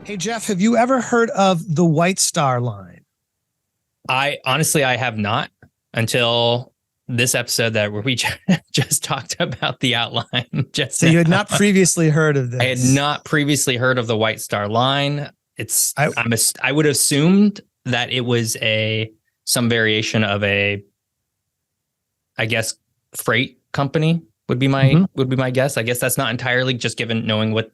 Hey, Jeff, have you ever heard of the White Star Line? I honestly, I have not until this episode that where we just talked about the outline just So now. you had not previously heard of I had this. not previously heard of the White Star Line. I, I would have assumed that it was some variation of I guess, freight company would be my guess. I guess that's not entirely, just given knowing what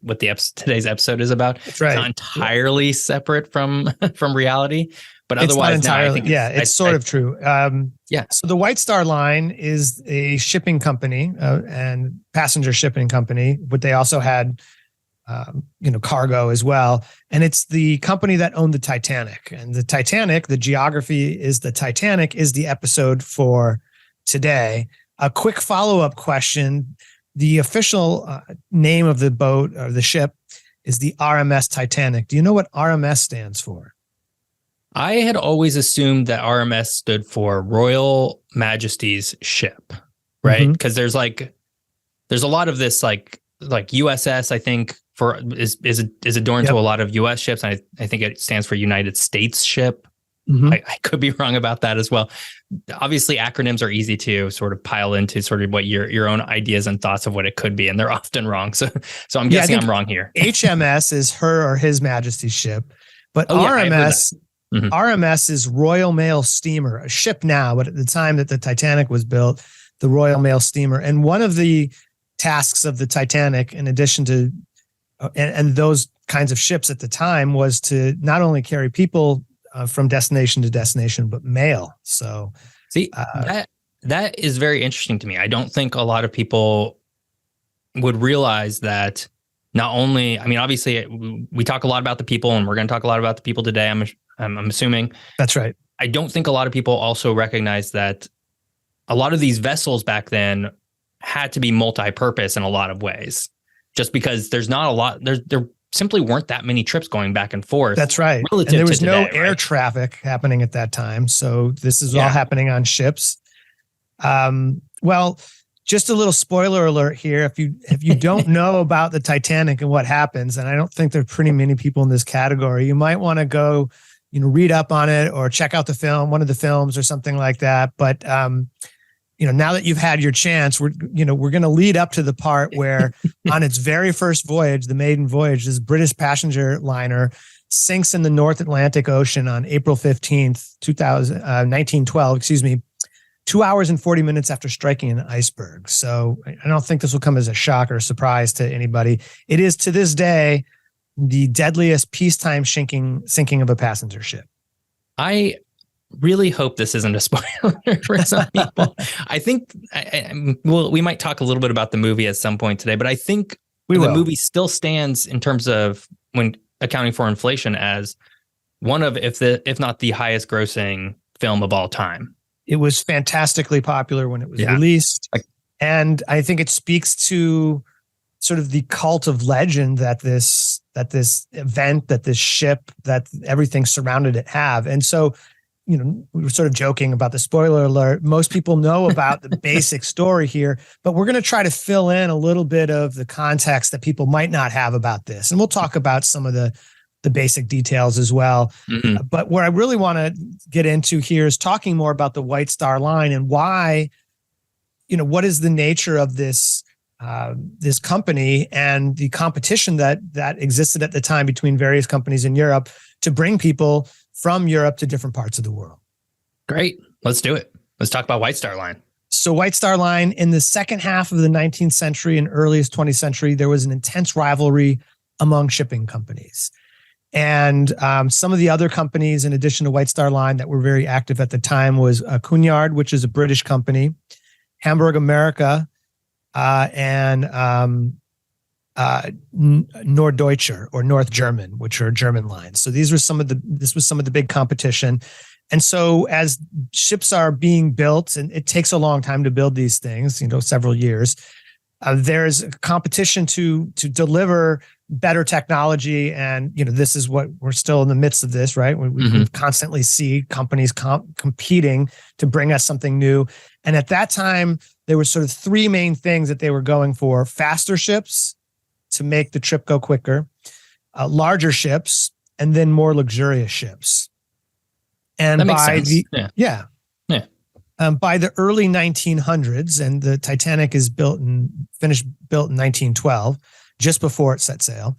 today's episode is about. That's right. It's not entirely separate from reality, but It's not otherwise, entirely. no, I think it's sort of true. Yeah. So the White Star Line is a shipping company and passenger shipping company, but they also had, cargo as well. And it's the company that owned the Titanic. And the Titanic, the geography is the Titanic is the episode for today. A quick follow-up question. The official name of the boat or the ship is the RMS Titanic. Do you know what RMS stands for? I had always assumed that RMS stood for Royal Majesty's Ship, right? Because there's a lot of this like USS, I think, is adorned to a lot of US ships. And I think it stands for United States Ship. I could be wrong about that as well. Obviously, acronyms are easy to sort of pile into sort of what your own ideas and thoughts of what it could be, and they're often wrong. So I'm guessing I'm wrong here. HMS is Her or His Majesty's Ship, but RMS RMS is Royal Mail Steamer, a ship now, but at the time that the Titanic was built, the Royal Mail Steamer. And one of the tasks of the Titanic, in addition to and those kinds of ships at the time, was to not only carry people from destination to destination, but mail. So see, that is very interesting to me. I don't think a lot of people would realize that. Not only, I mean, obviously we talk a lot about the people, and we're going to talk a lot about the people today. I'm assuming that's right. I don't think a lot of people also recognize that a lot of these vessels back then had to be multi-purpose in a lot of ways, just because there's not a lot, there simply weren't that many trips going back and forth. That's right. And there was no air traffic happening at that time. So this is all happening on ships. Well, just a little spoiler alert here. If you don't know about the Titanic and what happens, and I don't think there are pretty many people in this category, you might want to go, read up on it or check out the film, one of the films or something like that. But now that you've had your chance, we're going to lead up to the part where on its very first voyage, the maiden voyage, this British passenger liner sinks in the North Atlantic Ocean on April 15th, 1912, 2 hours and 40 minutes after striking an iceberg. So I don't think this will come as a shock or surprise to anybody. It is, to this day, the deadliest peacetime sinking of a passenger ship. I really hope this isn't a spoiler for some people. I think we might talk a little bit about the movie at some point today, but I think the movie still stands in terms of, when accounting for inflation, as one of, if not the highest grossing film of all time. It was fantastically popular when it was released. And I think it speaks to sort of the cult of legend that this event, that this ship, that everything surrounded it have. And so, we were sort of joking about the spoiler alert. Most people know about the basic story here, but we're going to try to fill in a little bit of the context that people might not have about this. And we'll talk about some of the basic details as well. But what I really want to get into here is talking more about the White Star Line and why, what is the nature of this company and the competition that existed at the time between various companies in Europe to bring people from Europe to different parts of the world. Great. Let's do it. Let's talk about White Star Line. So White Star Line, in the second half of the 19th century and earliest 20th century, there was an intense rivalry among shipping companies. And some of the other companies, in addition to White Star Line, that were very active at the time was Cunard, which is a British company, Hamburg America, and Norddeutscher or North German, which are German lines. So this was some of the big competition. And so as ships are being built, and it takes a long time to build these things, several years, there's a competition to deliver better technology. And, this is what we're still in the midst of this, right? We constantly see companies competing to bring us something new. And at that time, there were sort of three main things that they were going for: faster ships to make the trip go quicker, larger ships, and then more luxurious ships. And that makes by sense. by the early 1900s, and the Titanic is built in 1912, just before it set sail.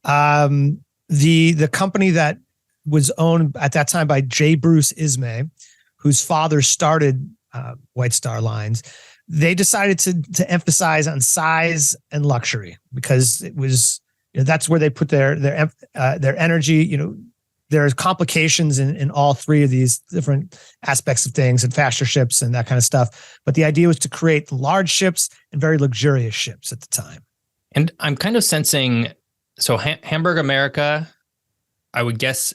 The company that was owned at that time by J. Bruce Ismay, whose father started White Star Lines, they decided to emphasize on size and luxury, because it was, that's where they put their energy. There's complications in all three of these different aspects of things, and faster ships and that kind of stuff. But the idea was to create large ships and very luxurious ships at the time. And I'm kind of sensing, so Hamburg America, I would guess,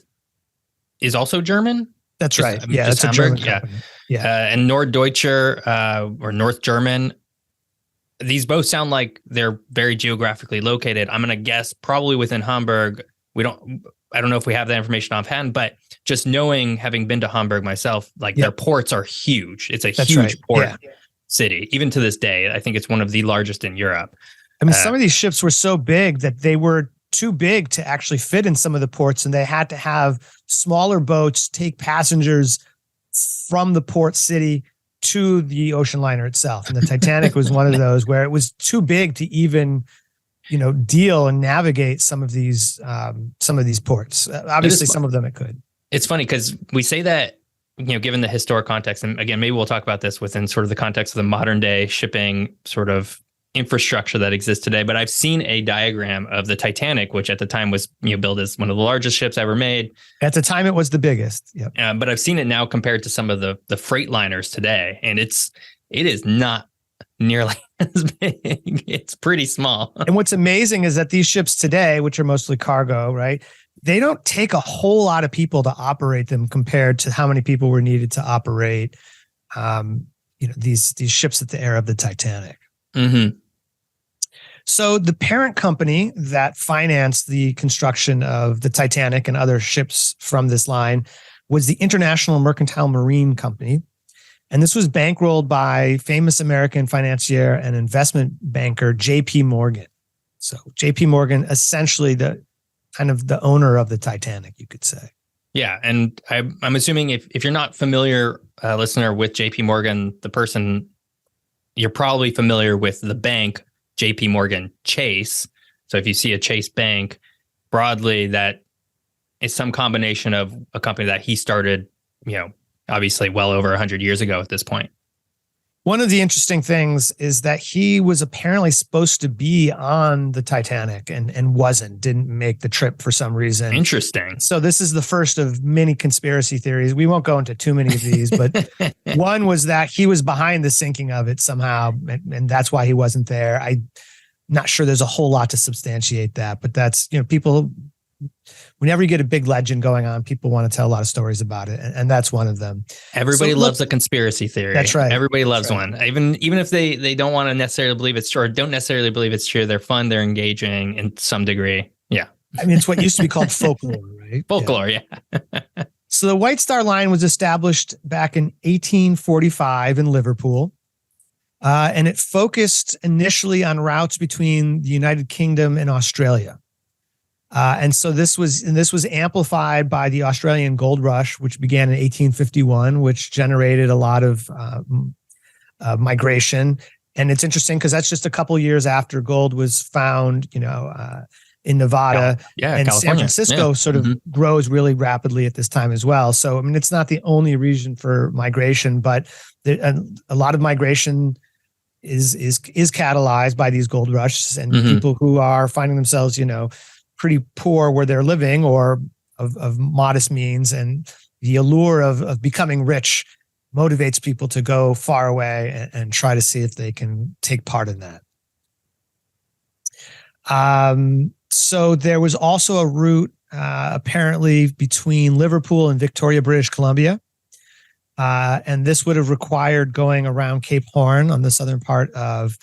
is also German. That's right. It's a Hamburg. German company. And Norddeutscher or North German. These both sound like they're very geographically located. I'm going to guess probably within Hamburg. I don't know if we have that information offhand, but just knowing, having been to Hamburg myself, like their ports are huge. It's a huge port city. Even to this day, I think it's one of the largest in Europe. I mean, some of these ships were so big that they were too big to actually fit in some of the ports, and they had to have smaller boats take passengers from the port city to the ocean liner itself. And the Titanic was one of those where it was too big to even, deal and navigate some of these ports. Obviously, some of them it could. It's funny because we say that, given the historic context, and again, maybe we'll talk about this within sort of the context of the modern day shipping sort of infrastructure that exists today. But I've seen a diagram of the Titanic, which at the time was billed as one of the largest ships ever made. At the time, it was the biggest. Yep. But I've seen it now compared to some of the freight liners today, and it is not nearly as big. It's pretty small. And what's amazing is that these ships today, which are mostly cargo, right? They don't take a whole lot of people to operate them compared to how many people were needed to operate, these ships at the era of the Titanic. Mm-hmm. So the parent company that financed the construction of the Titanic and other ships from this line was the International Mercantile Marine Company. And this was bankrolled by famous American financier and investment banker, J.P. Morgan. So J.P. Morgan, essentially the owner of the Titanic, you could say. Yeah. And I'm assuming if you're not familiar, listener, with J.P. Morgan, the person, you're probably familiar with the bank, J.P. Morgan Chase. So if you see a Chase Bank, broadly, that is some combination of a company that he started, obviously well over 100 years ago at this point. One of the interesting things is that he was apparently supposed to be on the Titanic and didn't make the trip for some reason. Interesting. So this is the first of many conspiracy theories. We won't go into too many of these, but one was that he was behind the sinking of it somehow, and that's why he wasn't there. I'm not sure there's a whole lot to substantiate that, but that's, people, whenever you get a big legend going on, people want to tell a lot of stories about it. And that's one of them. Everybody loves a conspiracy theory. That's right. Everybody loves one. Even if they don't want to necessarily believe it's true or don't necessarily believe it's true, they're fun, they're engaging in some degree. Yeah. I mean, it's what used to be called folklore, right? Folklore, yeah. So the White Star Line was established back in 1845 in Liverpool. And it focused initially on routes between the United Kingdom and Australia. And so this was amplified by the Australian Gold Rush, which began in 1851, which generated a lot of migration. And it's interesting because that's just a couple years after gold was found, in Nevada. And California. San Francisco sort of grows really rapidly at this time as well. So, I mean, it's not the only region for migration, but a lot of migration is catalyzed by these gold rushes and people who are finding themselves, pretty poor where they're living or of modest means. And the allure of becoming rich motivates people to go far away and try to see if they can take part in that. So there was also a route apparently between Liverpool and Victoria, British Columbia. And this would have required going around Cape Horn on the southern part of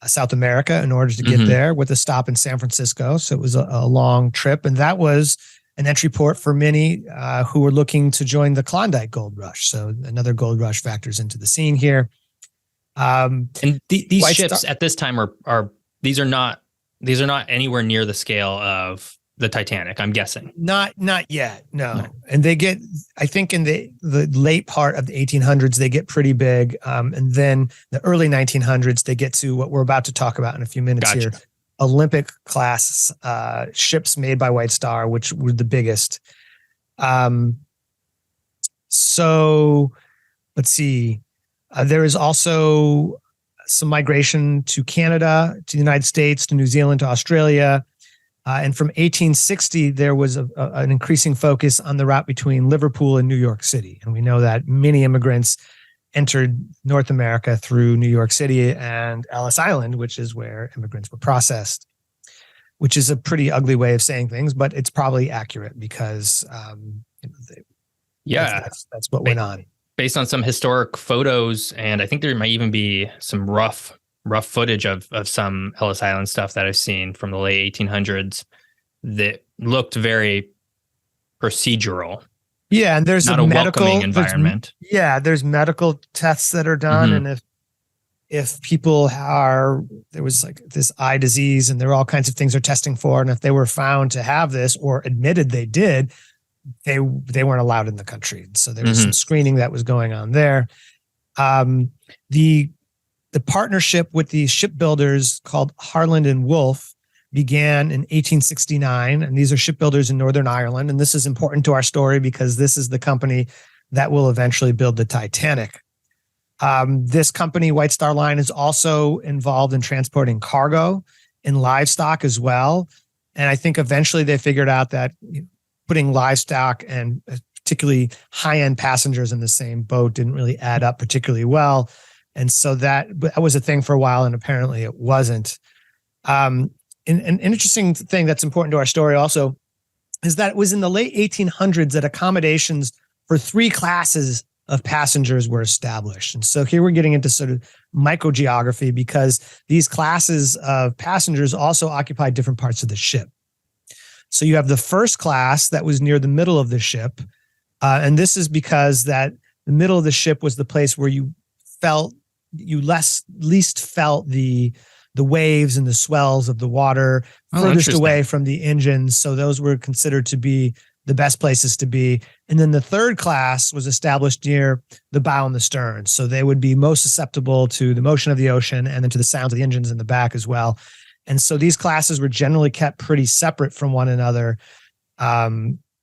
South America in order to get there, with a stop in San Francisco. So it was a long trip. And that was an entry port for many who were looking to join the Klondike Gold Rush. So another gold rush factors into the scene here. And these ships at this time are not anywhere near the scale of the Titanic, I'm guessing. Not yet, no. And they get, I think in the late part of the 1800s, they get pretty big. And then the early 1900s, they get to what we're about to talk about in a few minutes here. Olympic class ships made by White Star, which were the biggest. So let's see. There is also some migration to Canada, to the United States, to New Zealand, to Australia. And from 1860, there was an increasing focus on the route between Liverpool and New York City. And we know that many immigrants entered North America through New York City and Ellis Island, which is where immigrants were processed, which is a pretty ugly way of saying things, but it's probably accurate because that's what went on. Based on some historic photos, and I think there might even be some rough footage of some Ellis Island stuff that I've seen from the late 1800s that looked very procedural. Yeah, and there's not a welcoming environment. There's medical tests that are done, and if people there was like this eye disease, and there are all kinds of things they're testing for, and if they were found to have this or admitted they did, they weren't allowed in the country. So there was some screening that was going on there. The partnership with the shipbuilders called Harland and Wolff began in 1869, and these are shipbuilders in Northern Ireland. And this is important to our story because this is the company that will eventually build the Titanic. This company, White Star Line, is also involved in transporting cargo and livestock as well. And I think eventually they figured out that putting livestock and particularly high-end passengers in the same boat didn't really add up particularly well. And so that was a thing for a while, and apparently it wasn't. An interesting thing that's important to our story also is that it was in the late 1800s that accommodations for 3 classes of passengers were established. And so here we're getting into sort of microgeography because these classes of passengers also occupied different parts of the ship. So you have the first class that was near the middle of the ship. And this is because that the middle of the ship was the place where you least felt the waves and the swells of the water furthest away from the engines. So those were considered to be the best places to be. And then the third class was established near the bow and the stern. So they would be most susceptible to the motion of the ocean and then to the sounds of the engines in the back as well. And so these classes were generally kept pretty separate from one another,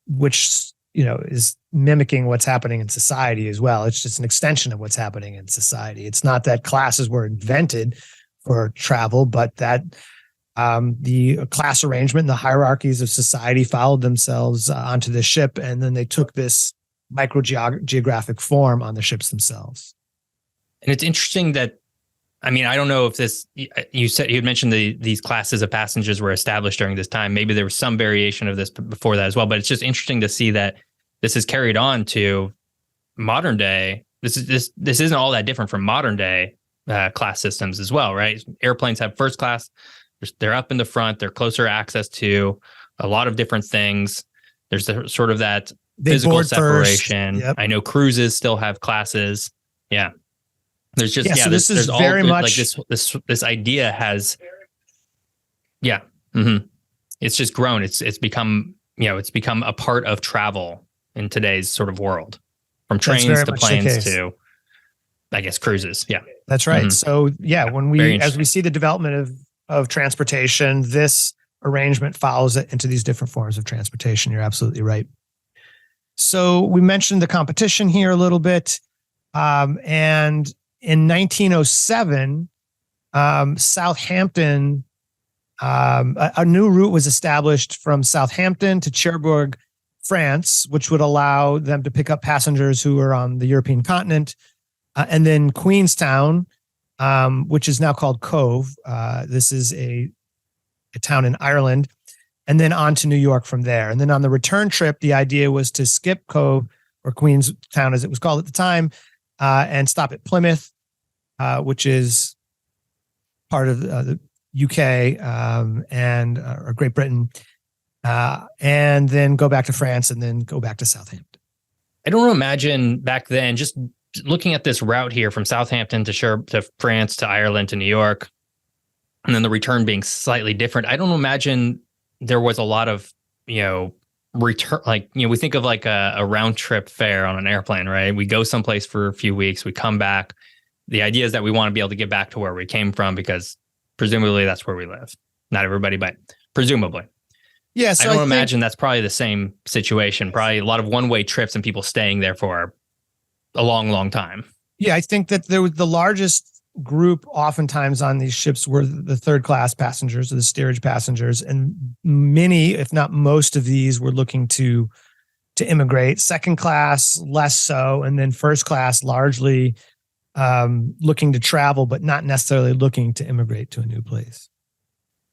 which, is mimicking what's happening in society as well. It's just an extension of what's happening in society. It's not that classes were invented for travel, but that the class arrangement and the hierarchies of society followed themselves onto the ship, and then they took this microgeographic form on the ships themselves. And it's interesting that, I don't know if this, you had mentioned these classes of passengers were established during this time. Maybe there was some variation of this before that as well, but it's just interesting to see that this is carried on to modern day. This isn't all that different from modern day class systems as well, right? Airplanes have first class. They're up in the front. They're closer access to a lot of different things. There's sort of that physical separation. Yep. I know cruises still have classes. Yeah. There's just, so this is very much like this idea has, it's just grown. It's become a part of travel in today's sort of world, from trains to planes to, I guess, cruises. Yeah, that's right. So as we see the development of transportation, this arrangement follows it into these different forms of transportation. You're absolutely right. So we mentioned the competition here a little bit. And in 1907, Southampton, a new route was established from Southampton to Cherbourg, France, which would allow them to pick up passengers who were on the European continent. And then Queenstown, which is now called Cove. This is a town in Ireland, and then on to New York from there. And then on the return trip, the idea was to skip Cove, or Queenstown as it was called at the time, and stop at Plymouth, which is part of the UK or Great Britain, and then go back to France, and then go back to Southampton. I don't imagine back then, just looking at this route here from Southampton to France to Ireland to New York, and then the return being slightly different. I don't imagine there was a lot of return, like, we think of like a round trip fare on an airplane, right? We go someplace for a few weeks, we come back. The idea is that we want to be able to get back to where we came from because presumably that's where we live. Not everybody, but presumably. Yeah. So I don't imagine that's probably the same situation. Probably a lot of one-way trips and people staying there for a long, long time. Yeah, I think that there was the largest group oftentimes on these ships were the third class passengers or the steerage passengers. And many, if not most of these were looking to immigrate. Second class, less so. And then first class, largely looking to travel, but not necessarily looking to immigrate to a new place.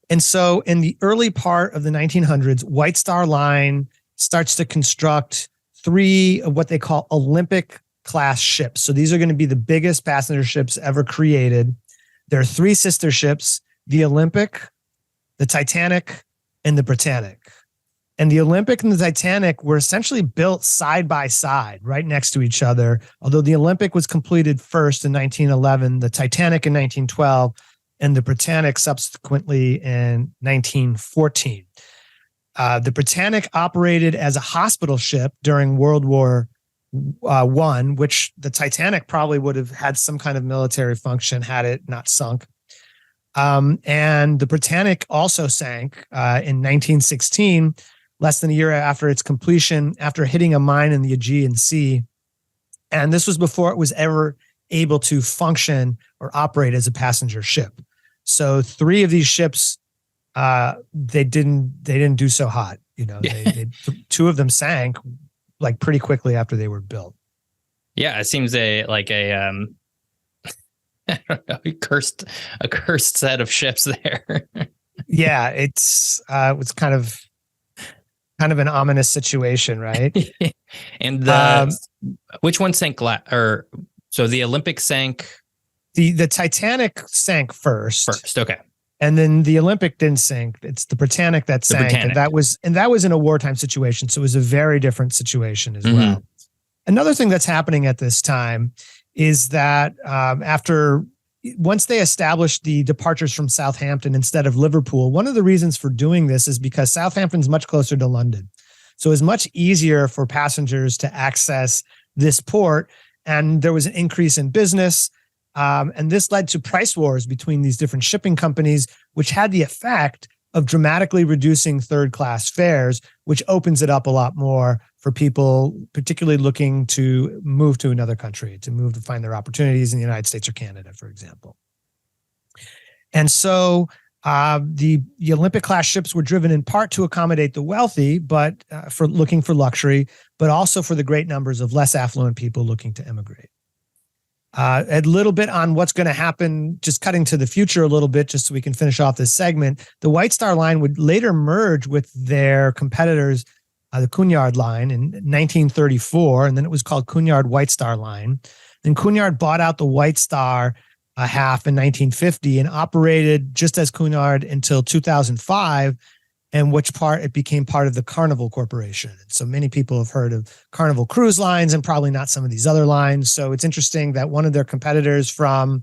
And so in the early part of the 1900s, White Star Line starts to construct 3 of what they call Olympic class ships. So these are going to be the biggest passenger ships ever created. There are 3 sister ships, the Olympic, the Titanic, and the Britannic. And the Olympic and the Titanic were essentially built side by side, right next to each other. Although the Olympic was completed first in 1911, the Titanic in 1912, and the Britannic subsequently in 1914. The Britannic operated as a hospital ship during World War I, which the Titanic probably would have had some kind of military function had it not sunk. And the Britannic also sank in 1916, less than a year after its completion, after hitting a mine in the Aegean Sea. And this was before it was ever able to function or operate as a passenger ship. So 3 of these ships, they didn't do so hot. 2 of them sank like pretty quickly after they were built. Yeah, it seems I don't know, a cursed set of ships there. Yeah, it's kind of an ominous situation, right? And which one sank so the Olympic sank? The Titanic sank first. Okay. And then the Olympic didn't sink. It's the Britannic that sank. And that was in a wartime situation. So it was a very different situation as well. Another thing that's happening at this time is that once they established the departures from Southampton instead of Liverpool, one of the reasons for doing this is because Southampton's much closer to London. So it's much easier for passengers to access this port. And there was an increase in business. And this led to price wars between these different shipping companies, which had the effect of dramatically reducing third class fares, which opens it up a lot more for people, particularly looking to move to another country, to find their opportunities in the United States or Canada, for example. And so the Olympic class ships were driven in part to accommodate the wealthy, but for looking for luxury, but also for the great numbers of less affluent people looking to immigrate. A little bit on what's going to happen, just cutting to the future a little bit, just so we can finish off this segment. The White Star Line would later merge with their competitors, the Cunard Line in 1934, and then it was called Cunard White Star Line. Then Cunard bought out the White Star half in 1950 and operated just as Cunard until 2005, in which part it became part of the Carnival Corporation. And so many people have heard of Carnival Cruise Lines and probably not some of these other lines. So it's interesting that one of their competitors from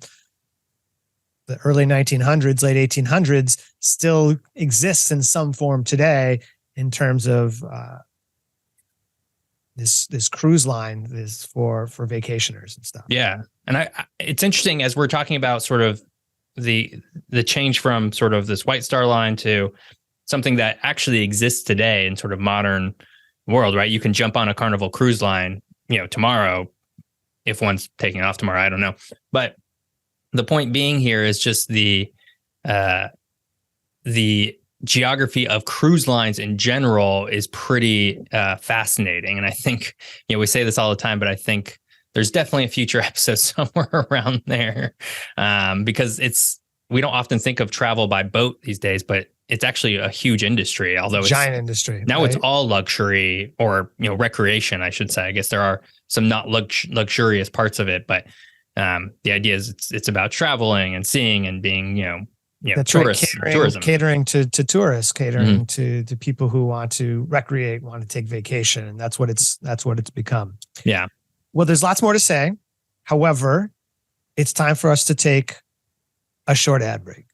the early 1900s, late 1800s, still exists in some form today in terms of this cruise line is for vacationers and stuff. Yeah. And it's interesting as we're talking about sort of the change from sort of this White Star Line to something that actually exists today in sort of modern world, right? You can jump on a Carnival cruise line, tomorrow, if one's taking off tomorrow, I don't know. But the point being here is just the geography of cruise lines in general is pretty fascinating. And I think, we say this all the time, but I think there's definitely a future episode somewhere around there because we don't often think of travel by boat these days, but it's actually a huge industry, although it's giant industry. Now, right? It's all luxury or, recreation, I should say. I guess there are some not luxurious parts of it, but the idea is it's about traveling and seeing and being, That's tourists, right. tourism. Catering to tourists, catering to people who want to recreate, want to take vacation. And that's what it's become. Yeah. Well, there's lots more to say. However, it's time for us to take a short ad break.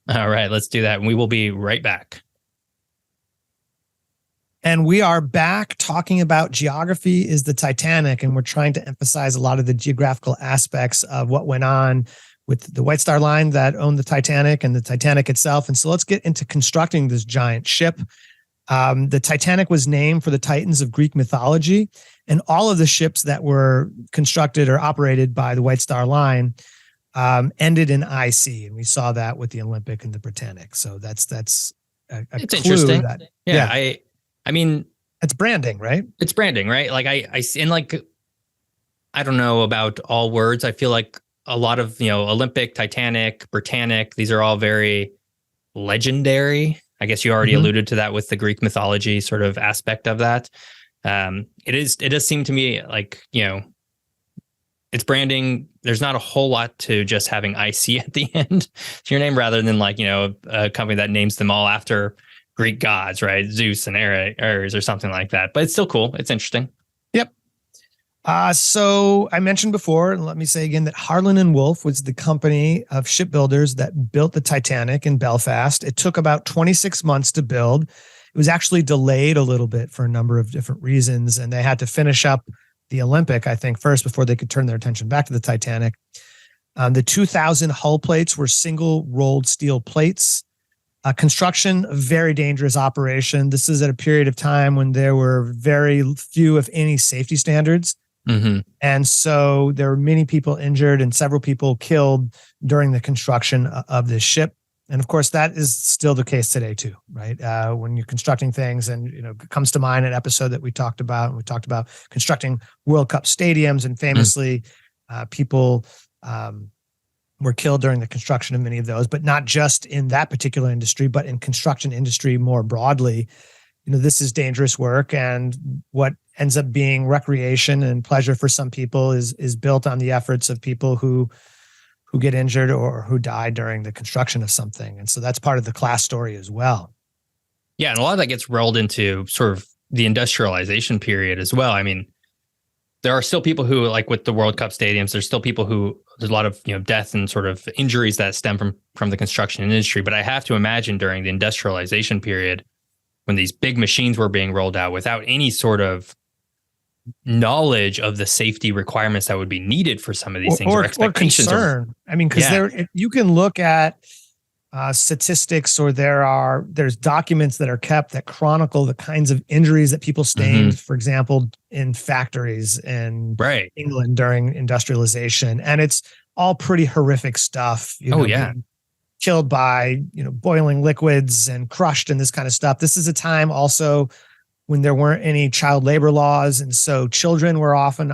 All right, let's do that. And we will be right back. And we are back talking about geography is the Titanic, and we're trying to emphasize a lot of the geographical aspects of what went on with the White Star Line that owned the Titanic and the Titanic itself. And so let's get into constructing this giant ship. The Titanic was named for the Titans of Greek mythology, and all of the ships that were constructed or operated by the White Star Line ended in IC, and we saw that with the Olympic and the Britannic. So that's it's interesting. That, I mean, it's branding, right? It's branding, right? Like I and like, I don't know about all words. I feel like a lot of, Olympic, Titanic, Britannic, these are all very legendary. I guess you already alluded to that with the Greek mythology sort of aspect of that. It does seem to me like, it's branding. There's not a whole lot to just having IC at the end to your name, rather than like, a company that names them all after Greek gods, right? Zeus and Ares or something like that. But it's still cool. It's interesting. Yep. So I mentioned before, and let me say again, that Harland and Wolff was the company of shipbuilders that built the Titanic in Belfast. It took about 26 months to build. It was actually delayed a little bit for a number of different reasons, and they had to finish up the Olympic, I think, first before they could turn their attention back to the Titanic. The 2,000 hull plates were single rolled steel plates. Construction, a very dangerous operation. This is at a period of time when there were very few, if any, safety standards. And so there were many people injured and several people killed during the construction of this ship. And of course, that is still the case today too, right? When you're constructing things, and it comes to mind an episode that we talked about, and we talked about constructing World Cup stadiums, and famously, people were killed during the construction of many of those, but not just in that particular industry, but in construction industry more broadly. This is dangerous work, and what ends up being recreation and pleasure for some people is built on the efforts of people who get injured or who die during the construction of something. And so that's part of the class story as well. Yeah. And a lot of that gets rolled into sort of the industrialization period as well. I mean, there are still people who, like with the World Cup stadiums, there's still people who, there's a lot of, death and sort of injuries that stem from the construction industry. But I have to imagine during the industrialization period, when these big machines were being rolled out without any sort of knowledge of the safety requirements that would be needed for some of these things, or expectations. Or concern. I mean, because you can look at statistics, or there's documents that are kept that chronicle the kinds of injuries that people sustained, for example, in factories in England during industrialization, and it's all pretty horrific stuff. Killed by boiling liquids and crushed and this kind of stuff. This is a time also when there weren't any child labor laws. And so children were often,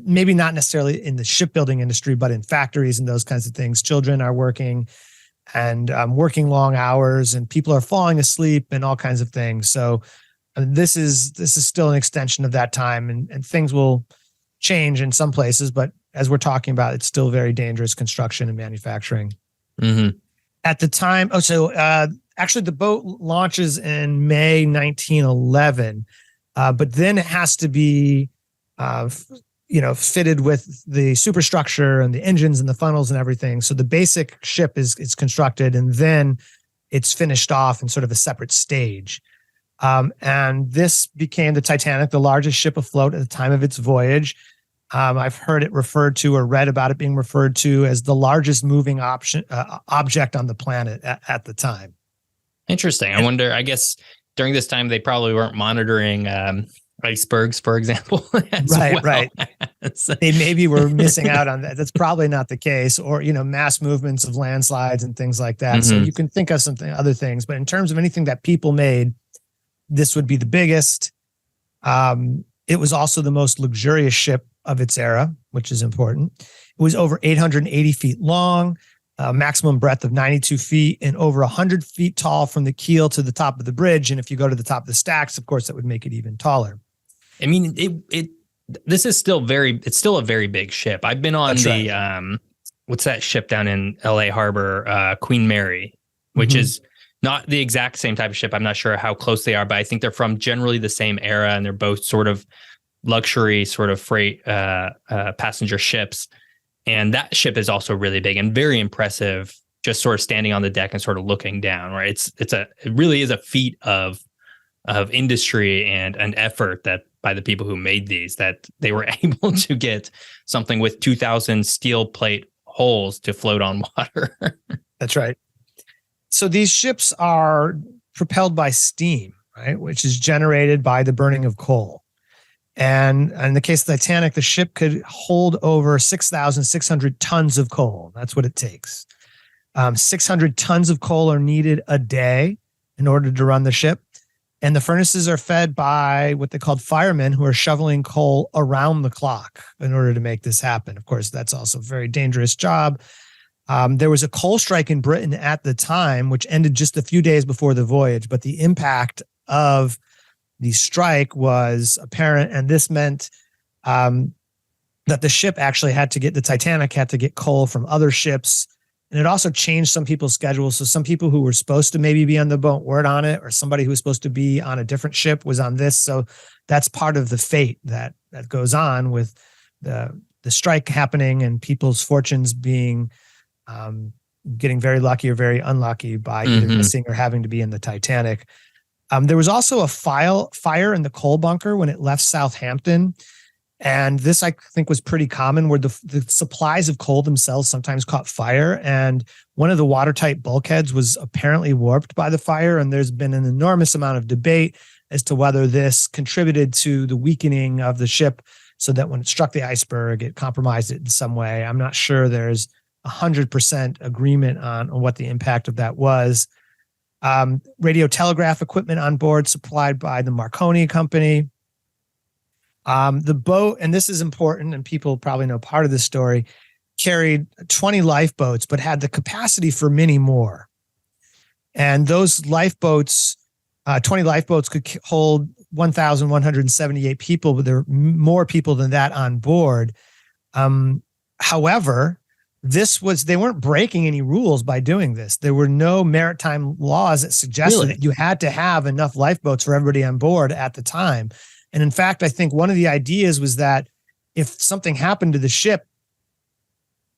maybe not necessarily in the shipbuilding industry, but in factories and those kinds of things. Children are working and working long hours, and people are falling asleep and all kinds of things. So this is still an extension of that time, and things will change in some places. But as we're talking about, it's still very dangerous construction and manufacturing. At the time, actually, the boat launches in May 1911, but then it has to be, fitted with the superstructure and the engines and the funnels and everything. So the basic ship is constructed, and then it's finished off in sort of a separate stage. And this became the Titanic, the largest ship afloat at the time of its voyage. I've heard it referred to, or read about it being referred to, as the largest moving object on the planet at the time. Interesting. I wonder, I guess during this time, they probably weren't monitoring icebergs, for example. Right. They maybe were missing out on that. That's probably not the case, or, mass movements of landslides and things like that. So you can think of other things, but in terms of anything that people made, this would be the biggest. It was also the most luxurious ship of its era, which is important. It was over 880 feet long, maximum breadth of 92 feet, and over 100 feet tall from the keel to the top of the bridge. And if you go to the top of the stacks, of course, that would make it even taller. I mean, this is still it's still a very big ship. I've been on what's that ship down in LA Harbor, Queen Mary, which is not the exact same type of ship. I'm not sure how close they are, but I think they're from generally the same era, and they're both sort of luxury sort of freight passenger ships. And that ship is also really big and very impressive, just sort of standing on the deck and sort of looking down, right? It really is a feat of industry and an effort that by the people who made these, that they were able to get something with 2,000 steel plate holes to float on water. That's right. So these ships are propelled by steam, right, which is generated by the burning of coal. And in the case of the Titanic, the ship could hold over 6,600 tons of coal. That's what it takes. 600 tons of coal are needed a day in order to run the ship. And the furnaces are fed by what they called firemen, who are shoveling coal around the clock in order to make this happen. Of course, that's also a very dangerous job. There was a coal strike in Britain at the time, which ended just a few days before the voyage. But the impact of the strike was apparent. And this meant that the Titanic had to get coal from other ships. And it also changed some people's schedules. So some people who were supposed to maybe be on the boat weren't on it, or somebody who was supposed to be on a different ship was on this. So that's part of the fate that goes on with the strike happening and people's fortunes being getting very lucky or very unlucky by either missing or having to be in the Titanic. There was also a fire in the coal bunker when it left Southampton. And this, I think, was pretty common, where the supplies of coal themselves sometimes caught fire. And one of the watertight bulkheads was apparently warped by the fire. And there's been an enormous amount of debate as to whether this contributed to the weakening of the ship, so that when it struck the iceberg, it compromised it in some way. I'm not sure there's 100% agreement on what the impact of that was. Radio telegraph equipment on board supplied by the Marconi Company. The boat, and this is important, and people probably know part of this story, carried 20 lifeboats, but had the capacity for many more. And those lifeboats, 20 lifeboats could hold 1,178 people, but there were more people than that on board. However, they weren't breaking any rules by doing this. There were no maritime laws that suggested that you had to have enough lifeboats for everybody on board at the time. And in fact, I think one of the ideas was that if something happened to the ship,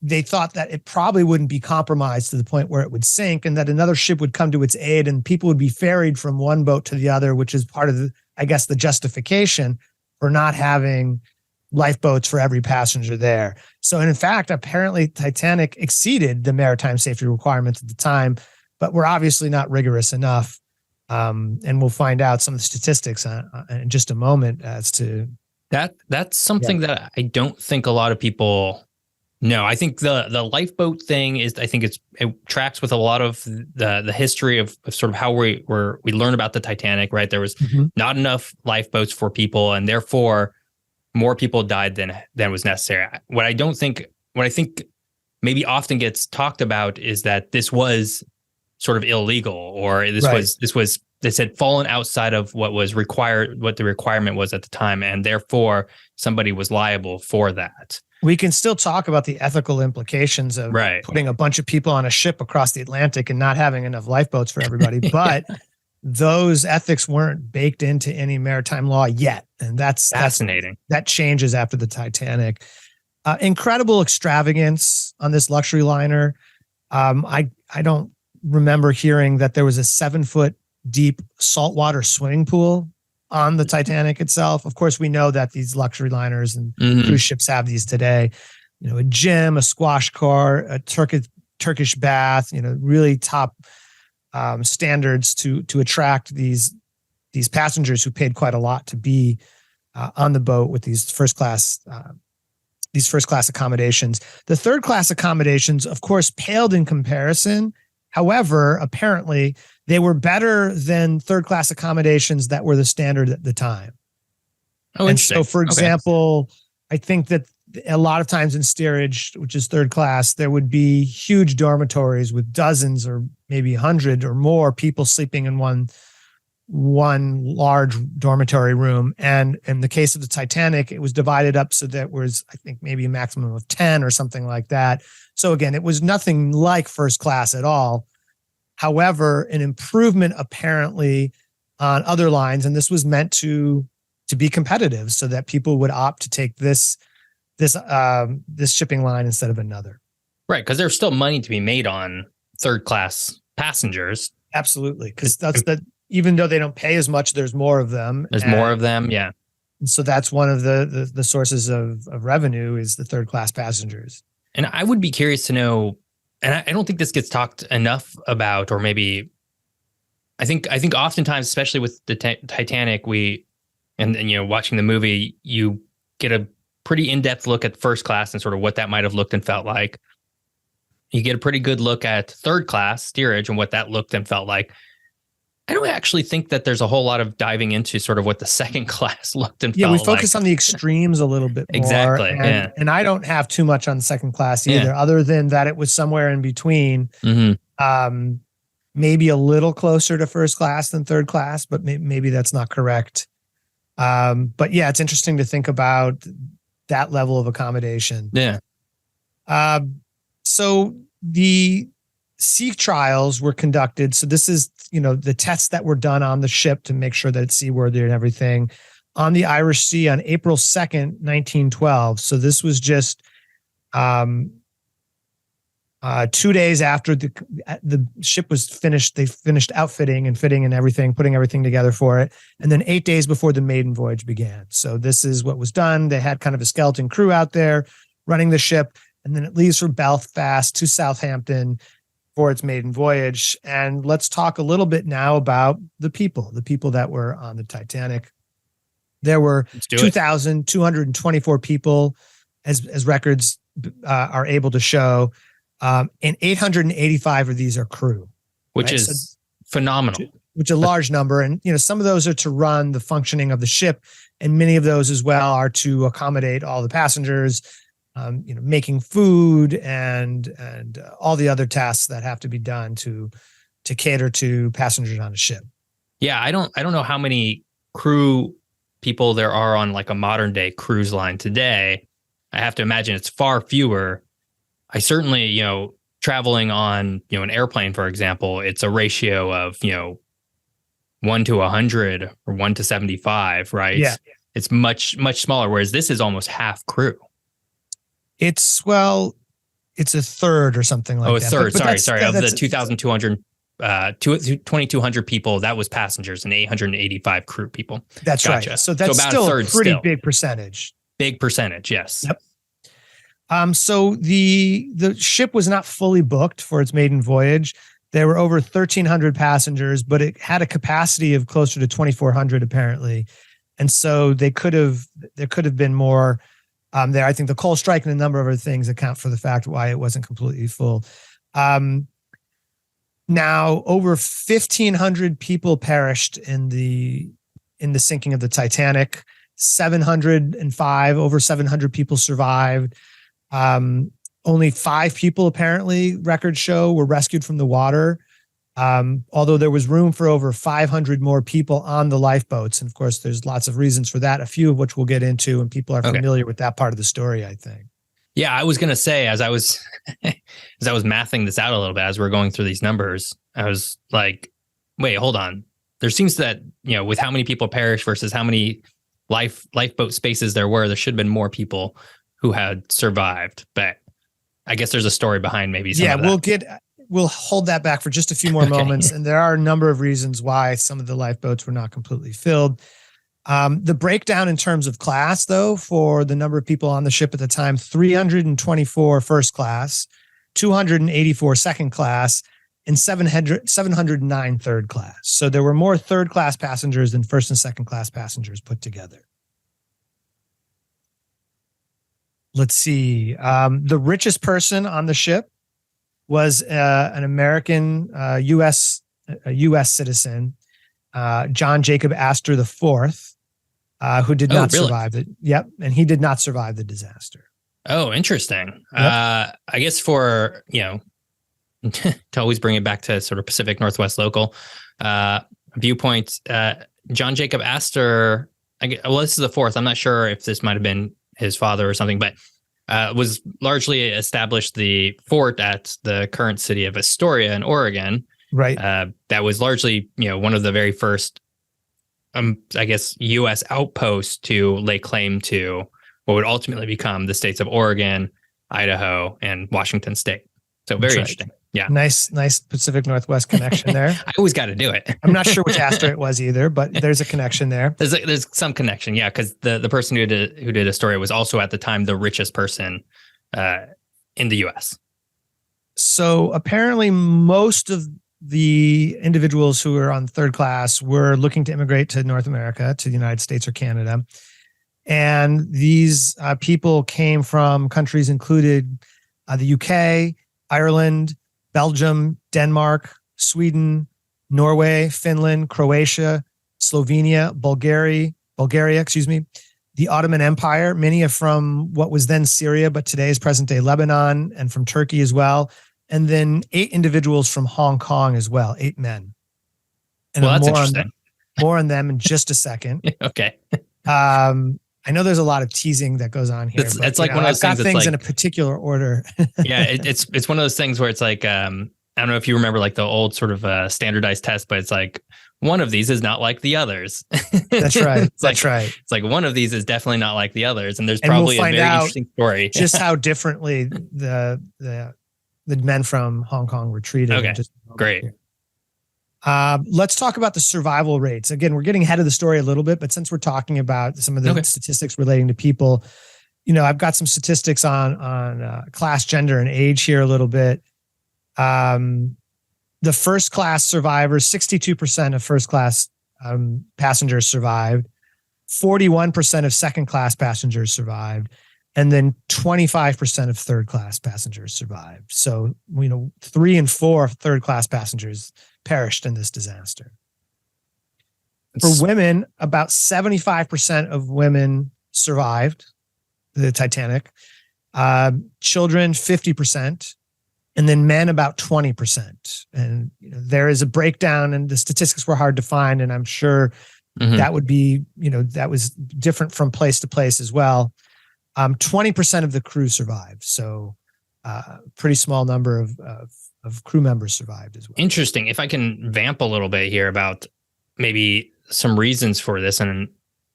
they thought that it probably wouldn't be compromised to the point where it would sink, and that another ship would come to its aid and people would be ferried from one boat to the other, which is part of the justification for not having lifeboats for every passenger there. So, and in fact, apparently Titanic exceeded the maritime safety requirements at the time, but were obviously not rigorous enough. And we'll find out some of the statistics in just a moment as to that. That's something that I don't think a lot of people know. I think the lifeboat thing is, I think it tracks with a lot of the history of sort of how we learn about the Titanic, right? There was not enough lifeboats for people, and therefore more people died than was necessary. What I think maybe often gets talked about is that this was sort of illegal, or this had fallen outside of what was required, what the requirement was at the time, and therefore somebody was liable for that. We can still talk about the ethical implications of putting a bunch of people on a ship across the Atlantic and not having enough lifeboats for everybody, but those ethics weren't baked into any maritime law yet. And that's fascinating. That changes after the Titanic. Incredible extravagance on this luxury liner. I don't remember hearing that there was a 7-foot deep saltwater swimming pool on the Titanic itself. Of course, we know that these luxury liners and cruise ships have these today. You know, a gym, a squash court, a Turkish bath. You know, really top standards to attract these passengers who paid quite a lot to be on the boat with these first class accommodations. The third class accommodations, of course, paled in comparison. However, apparently they were better than third class accommodations that were the standard at the time. Oh, and so, for example, I think that a lot of times in steerage, which is third class, there would be huge dormitories with dozens or maybe 100 or more people sleeping in one large dormitory room. And in the case of the Titanic, it was divided up so that was, I think, maybe a maximum of 10 or something like that. So again, it was nothing like first class at all. However, an improvement apparently on other lines, and this was meant to be competitive so that people would opt to take this shipping line instead of another. Right, because there's still money to be made on third class passengers. Absolutely, because that's even though they don't pay as much, there's more of them. There's more of them. Yeah. And so that's one of the sources of revenue is the third class passengers. And I would be curious to know, and I don't think this gets talked enough about, or maybe I think oftentimes, especially with the Titanic, and you know, watching the movie, you get a pretty in-depth look at first class and sort of what that might have looked and felt like. You get a pretty good look at third class steerage and what that looked and felt like. I don't actually think that there's a whole lot of diving into sort of what the second class looked and felt like. Yeah, we focus on the extremes a little bit more. Exactly. And I don't have too much on second class either, other than that it was somewhere in between. Mm-hmm. Maybe a little closer to first class than third class, but maybe that's not correct. But yeah, it's interesting to think about that level of accommodation. Yeah. So the sea trials were conducted. So this is, you know, the tests that were done on the ship to make sure that it's seaworthy and everything on the Irish Sea on April 2nd, 1912. So this was just 2 days after the ship was finished. They finished outfitting and fitting and everything, putting everything together for it. And then 8 days before the maiden voyage began. So this is what was done. They had kind of a skeleton crew out there running the ship. And then it leaves for Belfast to Southampton for its maiden voyage. And let's talk a little bit now about the people that were on the Titanic. There were 2,224 people, as records are able to show, and 885 of these are crew, which is phenomenal. Which is a large number, and you know, some of those are to run the functioning of the ship, and many of those as well are to accommodate all the passengers. You know, making food and all the other tasks that have to be done to cater to passengers on a ship. Yeah, I don't know how many crew people there are on like a modern day cruise line today. I have to imagine it's far fewer. I certainly, you know, traveling on, you know, an airplane, for example, it's a ratio of, you know, 1 to 100 or 1 to 75, right? Yeah. It's much smaller, whereas this is almost half crew. It's a third or something like that. Oh, a third. But Sorry. Of the 2,200 people, that was passengers and 885 crew people. That's gotcha. Right. So that's about still a third. Pretty big percentage. Big percentage, yes. Yep. So the ship was not fully booked for its maiden voyage. There were over 1,300 passengers, but it had a capacity of closer to 2,400 apparently, and so there could have been more. There, I think the coal strike and a number of other things account for the fact why it wasn't completely full. Now, over 1,500 people perished in the sinking of the Titanic. Over 700 people survived. Only 5 people, apparently, records show, were rescued from the water. Although there was room for over 500 more people on the lifeboats. And of course, there's lots of reasons for that, a few of which we'll get into, and people are familiar with that part of the story, I think. Yeah, I was going to say, as I was mathing this out a little bit, as we're going through these numbers, I was like, wait, hold on. There seems that, you know, with how many people perished versus how many lifeboat spaces there should have been more people who had survived. But I guess there's a story behind maybe some of that. We'll hold that back for just a few more moments. And there are a number of reasons why some of the lifeboats were not completely filled. The breakdown in terms of class, though, for the number of people on the ship at the time, 324 first class, 284 second class, and 709 third class. So there were more third class passengers than first and second class passengers put together. Let's see. The richest person on the ship was an American U.S. citizen, John Jacob Astor IV, who did not survive it. Yep, and he did not survive the disaster. Oh, interesting. Yep. I guess for, you know, to always bring it back to sort of Pacific Northwest local viewpoints, John Jacob Astor. This is the fourth. I'm not sure if this might have been his father or something, but was largely established the fort at the current city of Astoria in Oregon. Right. That was largely, you know, one of the very first, I guess, U.S. outposts to lay claim to what would ultimately become the states of Oregon, Idaho, and Washington State. So very interesting. Yeah. Nice Pacific Northwest connection there. I always got to do it. I'm not sure which Astor it was either, but there's a connection there. There's some connection. Yeah. Cause the person who did Astoria was also at the time the richest person in the US. So apparently most of the individuals who were on third class were looking to immigrate to North America, to the United States or Canada. And these people came from countries included the UK, Ireland, Belgium, Denmark, Sweden, Norway, Finland, Croatia, Slovenia, Bulgaria, the Ottoman Empire. Many are from what was then Syria, but today is present-day Lebanon, and from Turkey as well. And then 8 individuals from Hong Kong as well, 8 men. And well, that's interesting. More on them in just a second. Okay. I know there's a lot of teasing that goes on here. It's like one of those things. I've got things in a particular order. Yeah, it's one of those things where it's like I don't know if you remember like the old sort of standardized test, but it's like one of these is not like the others. That's right. Right. It's like one of these is definitely not like the others, and there's probably a very interesting story. Just how differently the men from Hong Kong were treated. Okay, great. Let's talk about the survival rates. Again, we're getting ahead of the story a little bit, but since we're talking about some of the statistics relating to people, I've got some statistics on class, gender, and age here a little bit. The first class survivors, 62% of first class passengers survived, 41% of second class passengers survived, and then 25% of third class passengers survived. So, 3 and 4 third class passengers perished in this disaster. For women, about 75% of women survived the Titanic. Children, 50%. And then men, about 20%. And there is a breakdown, and the statistics were hard to find. And I'm sure that would be, that was different from place to place as well. 20% of the crew survived. So pretty small number of crew members survived as well. Interesting. If I can vamp a little bit here about maybe some reasons for this. And,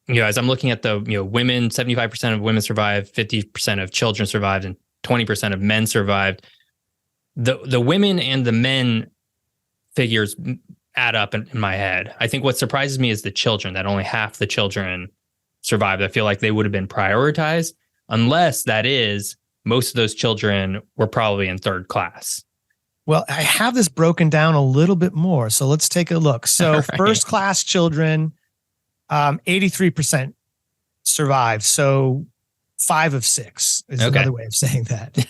as I'm looking at the, women, 75% of women survived, 50% of children survived, and 20% of men survived. The women and the men figures add up in my head. I think what surprises me is the children, that only half the children survived. I feel like they would have been prioritized, unless that is most of those children were probably in third class. Well, I have this broken down a little bit more. So let's take a look. So right. First class children, 83% survived. So 5 of 6 is another way of saying that.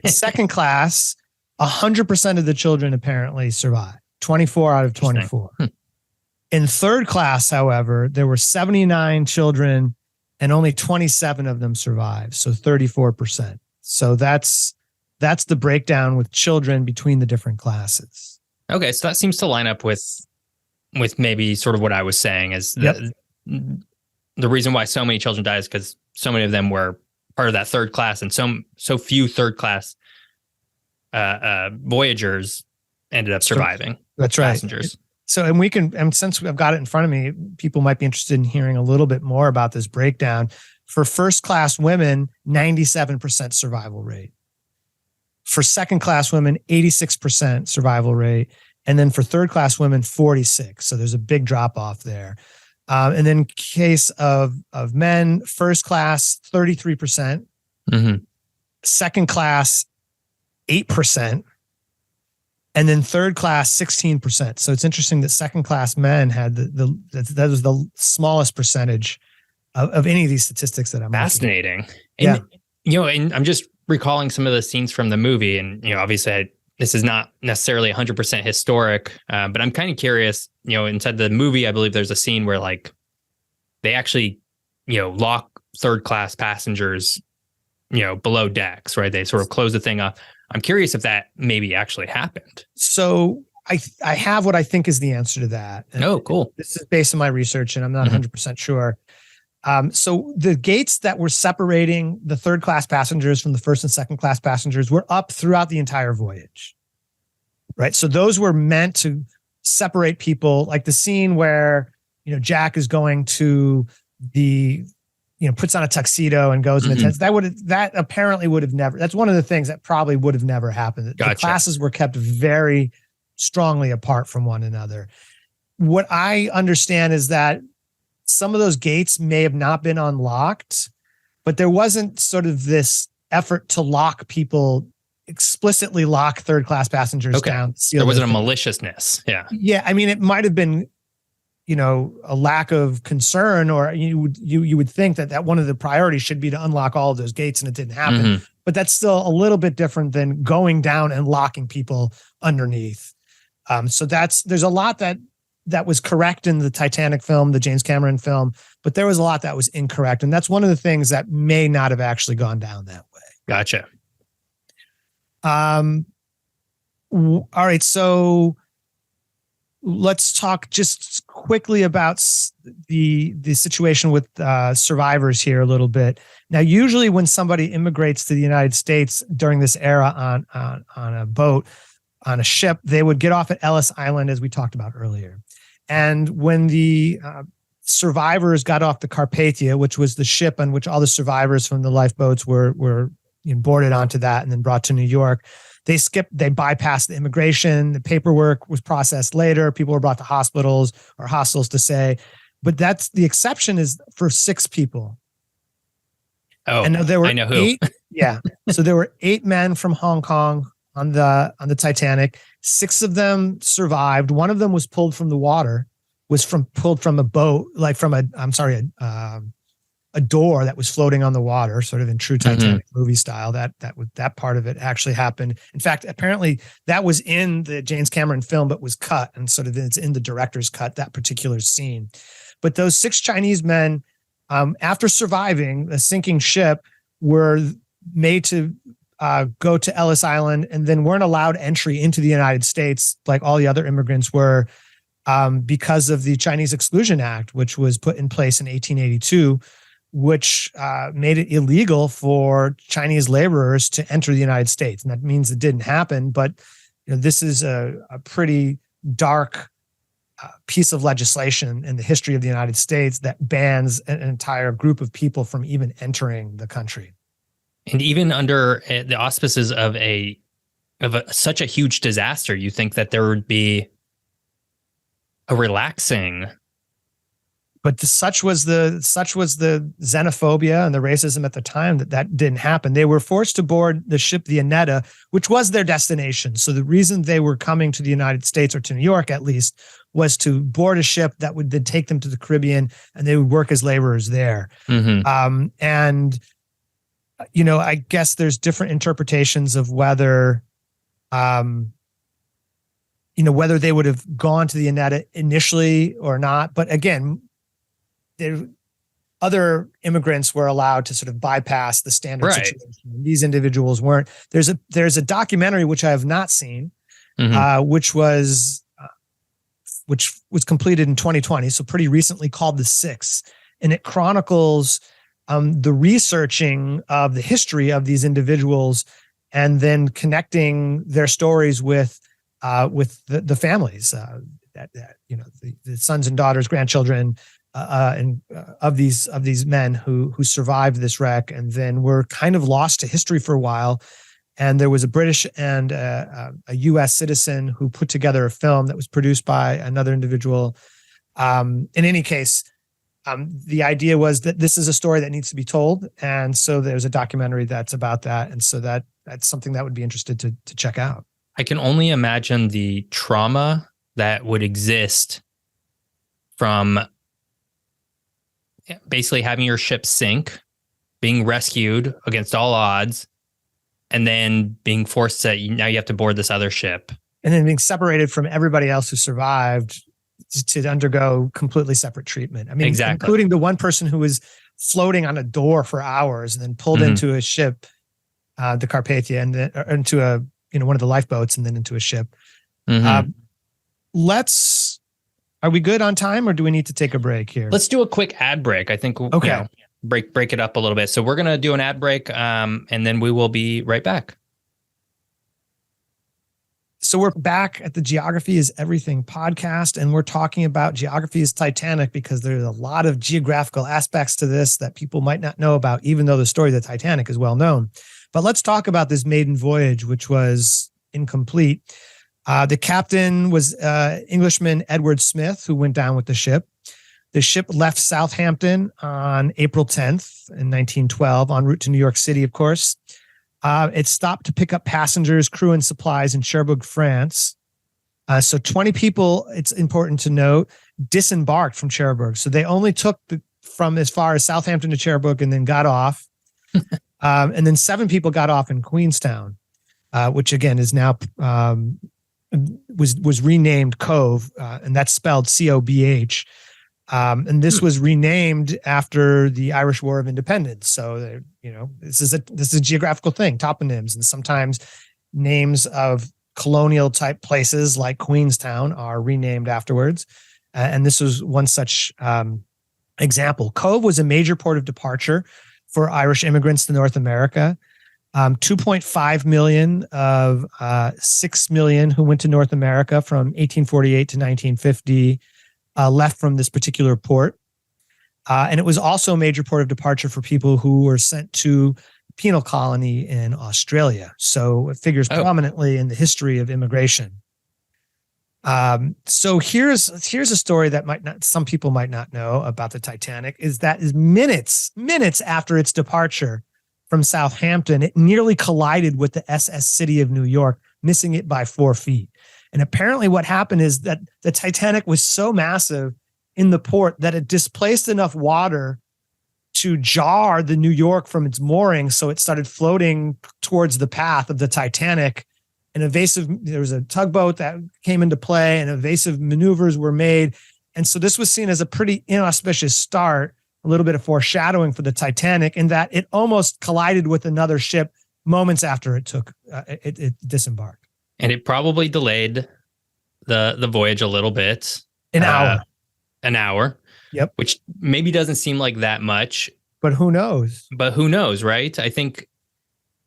Second class, 100% of the children apparently survived, 24 out of 24. In third class, however, there were 79 children and only 27 of them survived. So 34%. So that's the breakdown with children between the different classes. Okay. So that seems to line up with maybe sort of what I was saying is the reason why so many children died is because so many of them were part of that third class, and so few third class voyagers ended up surviving. That's right. Passengers. So, and since I've got it in front of me, people might be interested in hearing a little bit more about this breakdown. For first class women, 97% survival rate. For second class women, 86% survival rate. And then for third class women, 46. So there's a big drop off there. And then case of men, first class, 33%. Second class, 8%. And then third class, 16%. So it's interesting that second class men had that was the smallest percentage of any of these statistics that I'm fascinating. And, and I'm just recalling some of the scenes from the movie, and obviously this is not necessarily 100% historic, but I'm kind of curious. Inside the movie, I believe there's a scene where like they actually lock third class passengers below decks, right? They sort of close the thing off. I'm curious if that maybe actually happened. So I have what I think is the answer to that. And oh, cool. This is based on my research, and I'm not 100% sure. So the gates that were separating the third class passengers from the first and second class passengers were up throughout the entire voyage, right? So those were meant to separate people, like the scene where, Jack is going to the puts on a tuxedo and goes in the tents. That apparently would have never, that's one of the things that probably would have never happened. Gotcha. The classes were kept very strongly apart from one another. What I understand is that some of those gates may have not been unlocked, but there wasn't sort of this effort to explicitly lock third class passengers down. There wasn't a maliciousness. Yeah. Yeah. I mean, it might have been, a lack of concern, or you would think that one of the priorities should be to unlock all of those gates, and it didn't happen. But that's still a little bit different than going down and locking people underneath. So there's a lot that was correct in the Titanic film, the James Cameron film, but there was a lot that was incorrect. And that's one of the things that may not have actually gone down that way. Gotcha. All right. So let's talk just quickly about the situation with survivors here a little bit. Now, usually when somebody immigrates to the United States during this era on a boat, on a ship, they would get off at Ellis Island, as we talked about earlier. And when the survivors got off the Carpathia, which was the ship on which all the survivors from the lifeboats were boarded onto that and then brought to New York, they bypassed the immigration. The paperwork was processed later. People were brought to hospitals or hostels to say, but that's the exception is for 6 people. Oh, and there were I know who. 8. Yeah. So there were 8 men from Hong Kong on the Titanic. 6 of them survived. One of them was pulled from the water, pulled from a boat, like from a door that was floating on the water, sort of in true Titanic movie style. That part of it actually happened. In fact, apparently that was in the James Cameron film, but was cut, and sort of it's in the director's cut, that particular scene. But those 6 Chinese men, after surviving a sinking ship, were made to go to Ellis Island, and then weren't allowed entry into the United States like all the other immigrants were, because of the Chinese Exclusion Act, which was put in place in 1882, which made it illegal for Chinese laborers to enter the United States. And that means it didn't happen, but this is a pretty dark piece of legislation in the history of the United States that bans an entire group of people from even entering the country. And even under the auspices of such a huge disaster, you think that there would be a relaxing. But such was the xenophobia and the racism at the time that didn't happen. They were forced to board the ship, the Annetta, which was their destination. So the reason they were coming to the United States, or to New York at least, was to board a ship that would then take them to the Caribbean, and they would work as laborers there. I guess there's different interpretations of whether, whether they would have gone to the Annetta initially or not. But again, other immigrants were allowed to sort of bypass the standard situation. These individuals weren't. There's a documentary which I have not seen, which was completed in 2020, so pretty recently, called The Six, and it chronicles the researching of the history of these individuals, and then connecting their stories with the families, the sons and daughters, grandchildren, of these men who survived this wreck, and then were kind of lost to history for a while. And there was a British and a U.S. citizen who put together a film that was produced by another individual. In any case, the idea was that this is a story that needs to be told, and so there's a documentary that's about that, and so that's something that would be interested to check out. I can only imagine the trauma that would exist from basically having your ship sink, being rescued against all odds, and then being forced to, now you have to board this other ship. And then being separated from everybody else who survived to undergo completely separate treatment. I mean, exactly. Including the one person who was floating on a door for hours and then pulled into a ship, the Carpathia, and then into one of the lifeboats, and then into a ship. Are we good on time, or do we need to take a break here? Let's do a quick ad break. I think okay. Break it up a little bit. So we're going to do an ad break, and then we will be right back. So we're back at the Geography is Everything podcast, and we're talking about Geography is Titanic because there's a lot of geographical aspects to this that people might not know about, even though the story of the Titanic is well known. But let's talk about this maiden voyage, which was incomplete. The captain was Englishman Edward Smith, who went down with the ship. The ship left Southampton on April 10th in 1912, en route to New York City, of course. It stopped to pick up passengers, crew, and supplies in Cherbourg, France. So 20 people, it's important to note, disembarked from Cherbourg. So they only took from as far as Southampton to Cherbourg and then got off. And then 7 people got off in Queenstown, which again is now was renamed Cove, and that's spelled COBH. And this was renamed after the Irish War of Independence. So, this is a geographical thing, toponyms, and sometimes names of colonial type places like Queenstown are renamed afterwards. And this was one such example. Cove was a major port of departure for Irish immigrants to North America. 2.5 million of 6 million who went to North America from 1848 to 1950 left from this particular port. And it was also a major port of departure for people who were sent to penal colony in Australia. So it figures prominently in the history of immigration. So here's a story that some people might not know about the Titanic is minutes after its departure from Southampton, it nearly collided with the SS City of New York, missing it by 4 feet. And apparently what happened is that the Titanic was so massive in the port that it displaced enough water to jar the New York from its moorings. So it started floating towards the path of the Titanic. And there was a tugboat that came into play and evasive maneuvers were made. And so this was seen as a pretty inauspicious start, a little bit of foreshadowing for the Titanic in that it almost collided with another ship moments after it disembarked. And it probably delayed the voyage a little bit. An hour. Yep. Which maybe doesn't seem like that much. But who knows? Right? I think,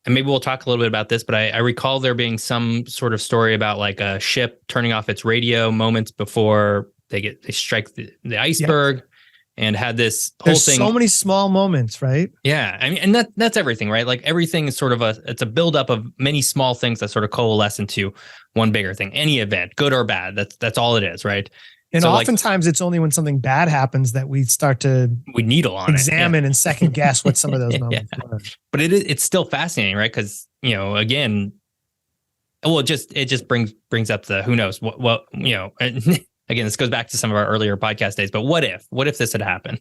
and maybe we'll talk a little bit about this, but I recall there being some sort of story about like a ship turning off its radio moments before they strike the iceberg. Yep. And had this whole thing. So many small moments, right? Yeah. I mean, and that's everything, right? Like everything is sort of it's a buildup of many small things that sort of coalesce into one bigger thing. Any event, good or bad, that's all it is, right? And so oftentimes it's only when something bad happens that we start to needle on examine and second guess what some of those moments were. But it's still fascinating, right? Because, again, well, it just brings up the who knows what again, this goes back to some of our earlier podcast days, but what if this had happened,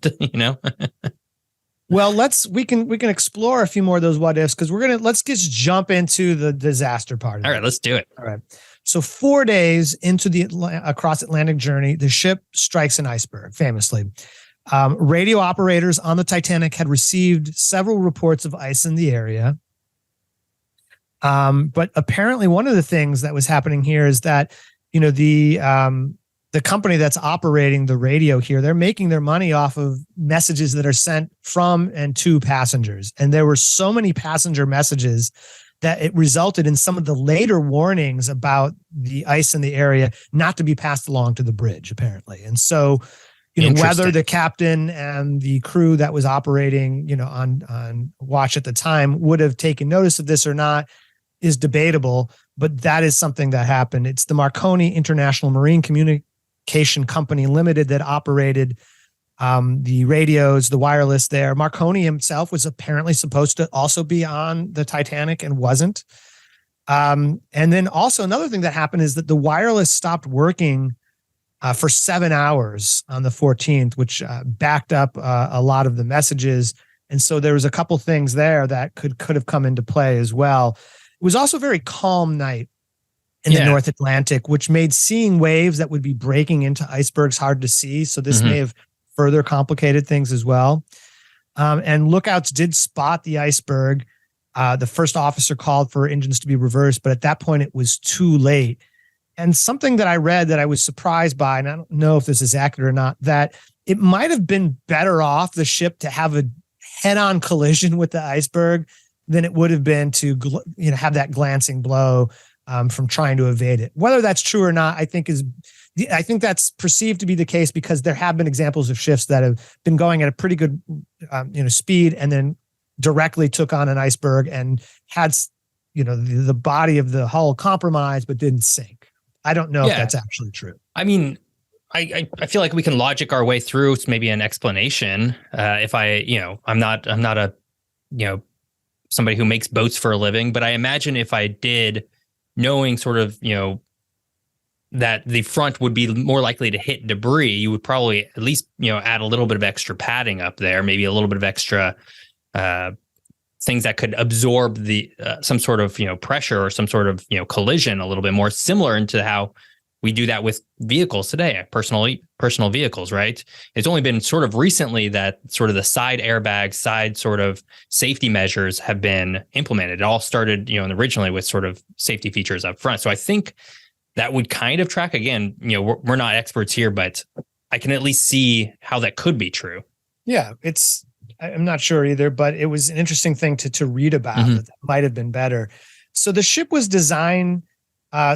Well, we can explore a few more of those what ifs because let's just jump into the disaster part. All right, let's do it. All right. So 4 days into the across Atlantic journey, the ship strikes an iceberg, famously. Radio operators on the Titanic had received several reports of ice in the area. But apparently one of the things that was happening here is that, the company that's operating the radio here, they're making their money off of messages that are sent from and to passengers. And there were so many passenger messages that it resulted in some of the later warnings about the ice in the area not to be passed along to the bridge, apparently. And so, whether the captain and the crew that was operating, on watch at the time would have taken notice of this or not is debatable, but that is something that happened. It's the Marconi International Marine Communication Company Limited that operated the radios, the wireless there. Marconi himself was apparently supposed to also be on the Titanic and wasn't. And then also another thing that happened is that the wireless stopped working for 7 hours on the 14th, which backed up a lot of the messages. And so there was a couple things there that could have come into play as well. It was also a very calm night in the North Atlantic, which made seeing waves that would be breaking into icebergs hard to see. So this may have further complicated things as well. And lookouts did spot the iceberg. The first officer called for engines to be reversed, but at that point it was too late. And something that I read that I was surprised by, and I don't know if this is accurate or not, that it might have been better off the ship to have a head-on collision with the iceberg than it would have been to have that glancing blow from trying to evade it. Whether that's true or not, I think that's perceived to be the case because there have been examples of ships that have been going at a pretty good, speed, and then directly took on an iceberg and had, the body of the hull compromised but didn't sink. I don't know if that's actually true. I mean, I feel like we can logic our way through maybe an explanation. If I'm not a, somebody who makes boats for a living, but I imagine if I did, knowing sort of, that the front would be more likely to hit debris, you would probably at least, add a little bit of extra padding up there, maybe a little bit of extra things that could absorb the some sort of, pressure or some sort of, collision a little bit more, similar into how we do that with vehicles today, personal vehicles, right? It's only been sort of recently that sort of the side airbags, side sort of safety measures have been implemented. It all started, originally with sort of safety features up front. So I think that would kind of track. Again, we're not experts here, but I can at least see how that could be true. Yeah, I'm not sure either, but it was an interesting thing to read about. That might have been better. So the ship was designed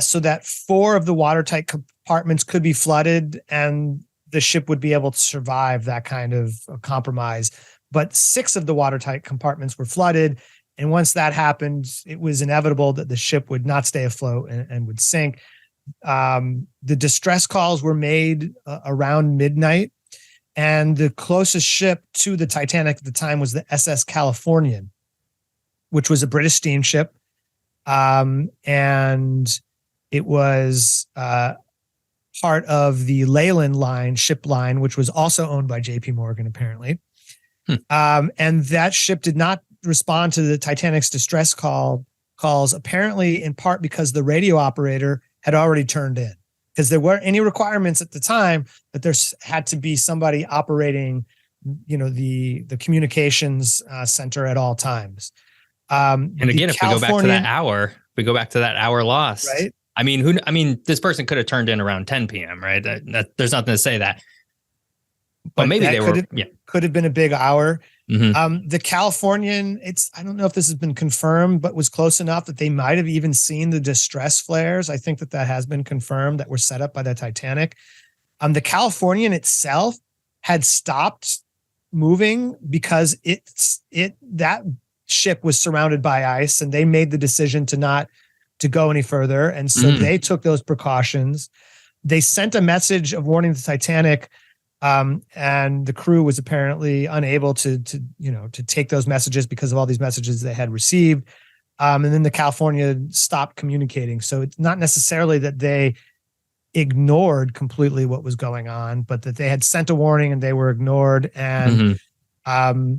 so that 4 of the watertight compartments could be flooded and the ship would be able to survive that kind of compromise. But 6 of the watertight compartments were flooded. And once that happened, it was inevitable that the ship would not stay afloat and would sink. The distress calls were made around midnight. And the closest ship to the Titanic at the time was the SS Californian, which was a British steamship. And it was part of the Leyland ship line, which was also owned by JP Morgan, apparently. And that ship did not respond to the Titanic's distress calls, apparently in part because the radio operator had already turned in, because there weren't any requirements at the time that there had to be somebody operating, the communications center at all times. And again, if we go back to that hour lost, right? I mean, this person could have turned in around 10 p.m., right? There's nothing to say that. But maybe they could have been a big hour. The Californian, I don't know if this has been confirmed, but was close enough that they might have even seen the distress flares. I think that has been confirmed that were set up by the Titanic. The Californian itself had stopped moving because that ship was surrounded by ice, and they made the decision to go any further. And so they took those precautions. They sent a message of warning to the Titanic, and the crew was apparently unable to take those messages because of all these messages they had received. And then the California stopped communicating. So it's not necessarily that they ignored completely what was going on, but that they had sent a warning and they were ignored. And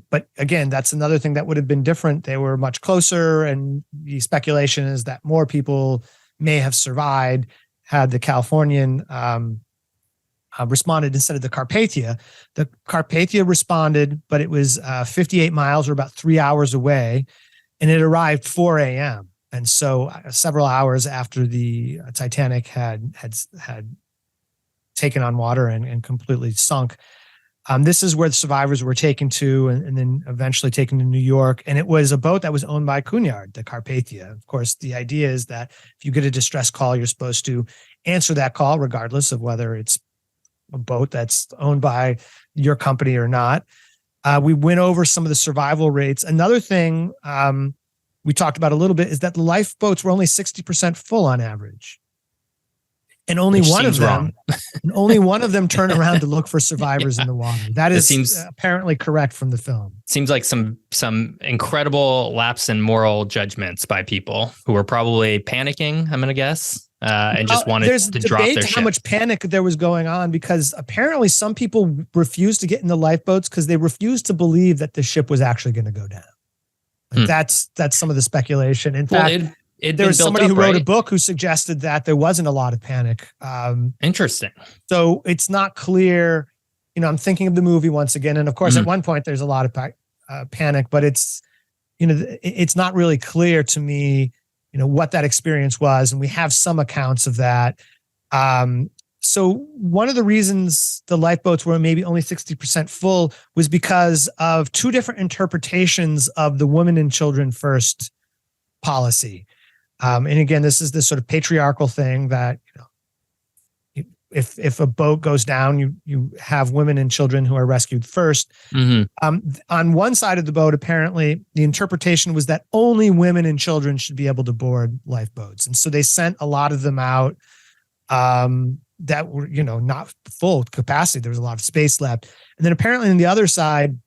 but again, that's another thing that would have been different. They were much closer, and the speculation is that more people may have survived had the Californian responded instead of the Carpathia. The Carpathia responded, but it was 58 miles or about 3 hours away, and it arrived 4 a.m. And so several hours after the Titanic had taken on water and completely sunk. This is where the survivors were taken to and then eventually taken to New York. And it was a boat that was owned by Cunard, the Carpathia. Of course, the idea is that if you get a distress call, you're supposed to answer that call, regardless of whether it's a boat that's owned by your company or not. We went over some of the survival rates. Another thing we talked about a little bit is that the lifeboats were only 60% full on average. And only one of them turned around to look for survivors in the water. That seems apparently correct from the film. Seems like some incredible lapse in moral judgments by people who were probably panicking, I'm going to guess, and just wanted to drop their ship. How much panic there was going on, because apparently some people refused to get in the lifeboats because they refused to believe that the ship was actually going to go down. That's some of the speculation. In fact, there was somebody who wrote a book who suggested that there wasn't a lot of panic. Interesting. So it's not clear. I'm thinking of the movie once again, and of course, at one point there's a lot of panic, but it's not really clear to me, what that experience was, and we have some accounts of that. So one of the reasons the lifeboats were maybe only 60% full was because of two different interpretations of the women and children first policy. And again, this is this sort of patriarchal thing that, if a boat goes down, you have women and children who are rescued first. On one side of the boat, apparently the interpretation was that only women and children should be able to board lifeboats. And so they sent a lot of them out that were, not full capacity. There was a lot of space left. And then apparently on the other side,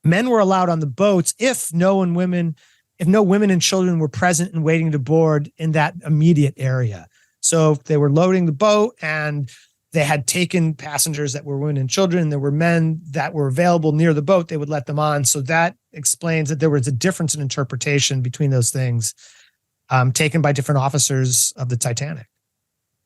men were allowed on the boats if no women and children were present and waiting to board in that immediate area. So if they were loading the boat and they had taken passengers that were women and children, and there were men that were available near the boat, they would let them on. So that explains that there was a difference in interpretation between those things, taken by different officers of the Titanic.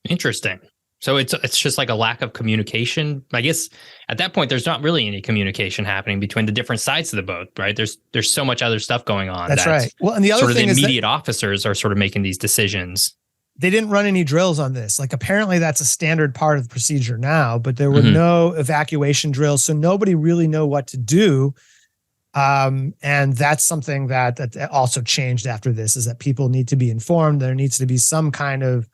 Interesting. So it's just like a lack of communication. I guess at that point, there's not really any communication happening between the different sides of the boat, right? There's so much other stuff going on. That's right. Well, and the other thing is the immediate officers are sort of making these decisions. They didn't run any drills on this. Like, apparently that's a standard part of the procedure now, but there were no evacuation drills. So nobody really knew what to do. And that's something that also changed after this, is that people need to be informed. There needs to be some kind of,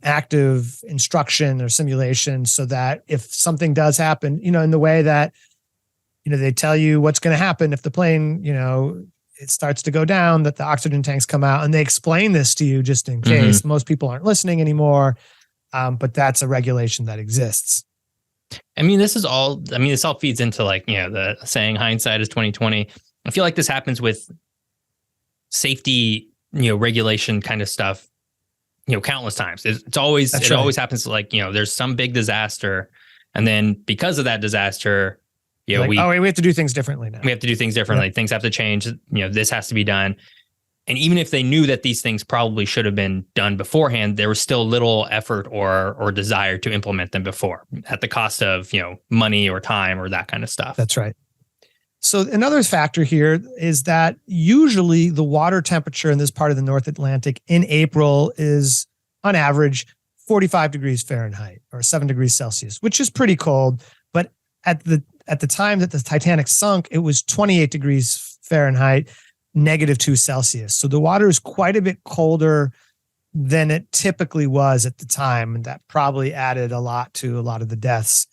active instruction or simulation, so that if something does happen, in the way that, they tell you what's going to happen if the plane, it starts to go down, that the oxygen tanks come out, and they explain this to you just in case. Most people aren't listening anymore. But that's a regulation that exists. This all feeds into the saying hindsight is 2020. I feel like this happens with safety, regulation kind of stuff, countless times. It always happens there's some big disaster. And then because of that disaster, we have to do things differently now. We have to do things differently. Yeah. Things have to change. This has to be done. And even if they knew that these things probably should have been done beforehand, there was still little effort or desire to implement them before, at the cost of, money or time or that kind of stuff. That's right. So another factor here is that usually the water temperature in this part of the North Atlantic in April is on average 45 degrees Fahrenheit or 7 degrees Celsius, which is pretty cold. But at the time that the Titanic sunk, it was 28 degrees Fahrenheit, -2 Celsius. So the water is quite a bit colder than it typically was at the time. And that probably added a lot to a lot of the deaths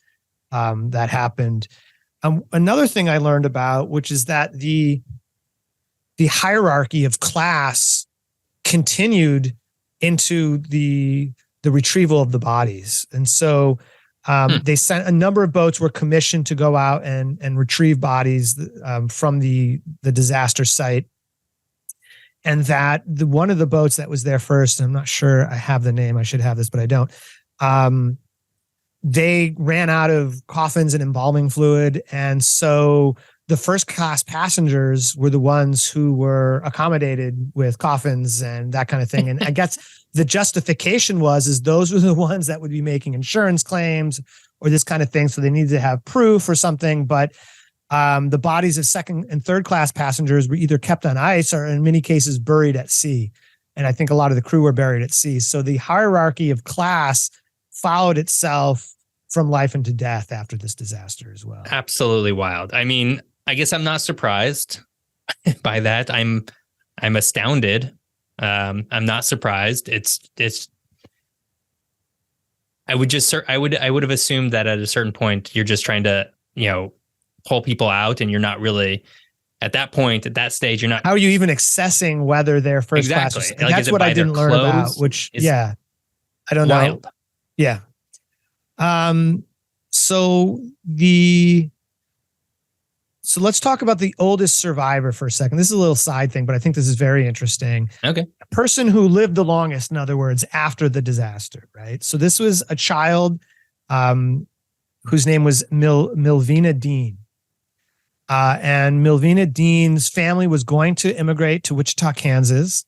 that happened. Another thing I learned about, which is that the hierarchy of class continued into the retrieval of the bodies. And so they sent a number of boats were commissioned to go out and retrieve bodies from the disaster site. And that one of the boats that was there first, I'm not sure I have the name, I should have this, but I don't. They ran out of coffins and embalming fluid. And so the first class passengers were the ones who were accommodated with coffins and that kind of thing. And I guess the justification is those were the ones that would be making insurance claims or this kind of thing. So they needed to have proof or something. But the bodies of second and third class passengers were either kept on ice or in many cases buried at sea. And I think a lot of the crew were buried at sea. So the hierarchy of class followed itself from life into death after this disaster as well. Absolutely wild. I guess I'm not surprised by that. I'm astounded. I'm not surprised. I would have assumed that at a certain point you're just trying to, pull people out, and you're not really at that point, at that stage, you're not. How are you even assessing whether they're first class? And that's what I didn't learn about, which I don't know. Yeah. So let's talk about the oldest survivor for a second. This is a little side thing, but I think this is very interesting. Okay. A person who lived the longest, in other words, after the disaster, right? So this was a child whose name was Milvina Dean. And Milvina Dean's family was going to immigrate to Wichita, Kansas.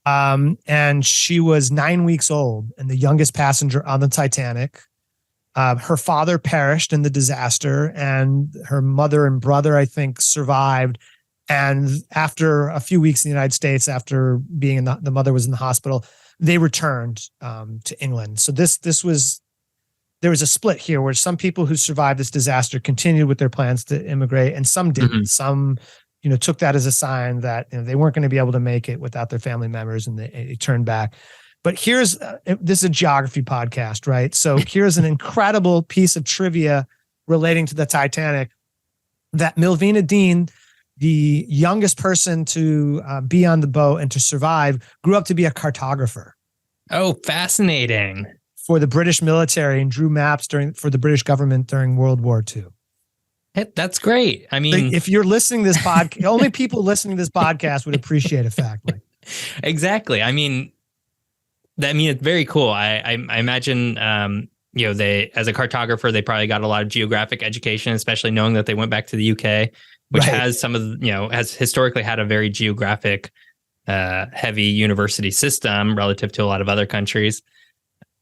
And she was 9 weeks old and the youngest passenger on the Titanic. Her father perished in the disaster, and her mother and brother, I think, survived. And after a few weeks in the United States, after being the mother was in the hospital, they returned to England. So there was a split here where some people who survived this disaster continued with their plans to immigrate, and some didn't. Some, took that as a sign that they weren't going to be able to make it without their family members, and they turned back. But this is a geography podcast, right? So here's an incredible piece of trivia relating to the Titanic, that Milvina Dean, the youngest person to be on the boat and to survive, grew up to be a cartographer. Oh, fascinating. For the British military, and drew maps for the British government during World War II. That's great. I mean, if you're listening to this podcast, only people listening to this podcast would appreciate a fact like that. Exactly. I mean, it's very cool. I imagine, they, as a cartographer, they probably got a lot of geographic education, especially knowing that they went back to the UK, which has some of has historically had a very geographic, heavy university system relative to a lot of other countries.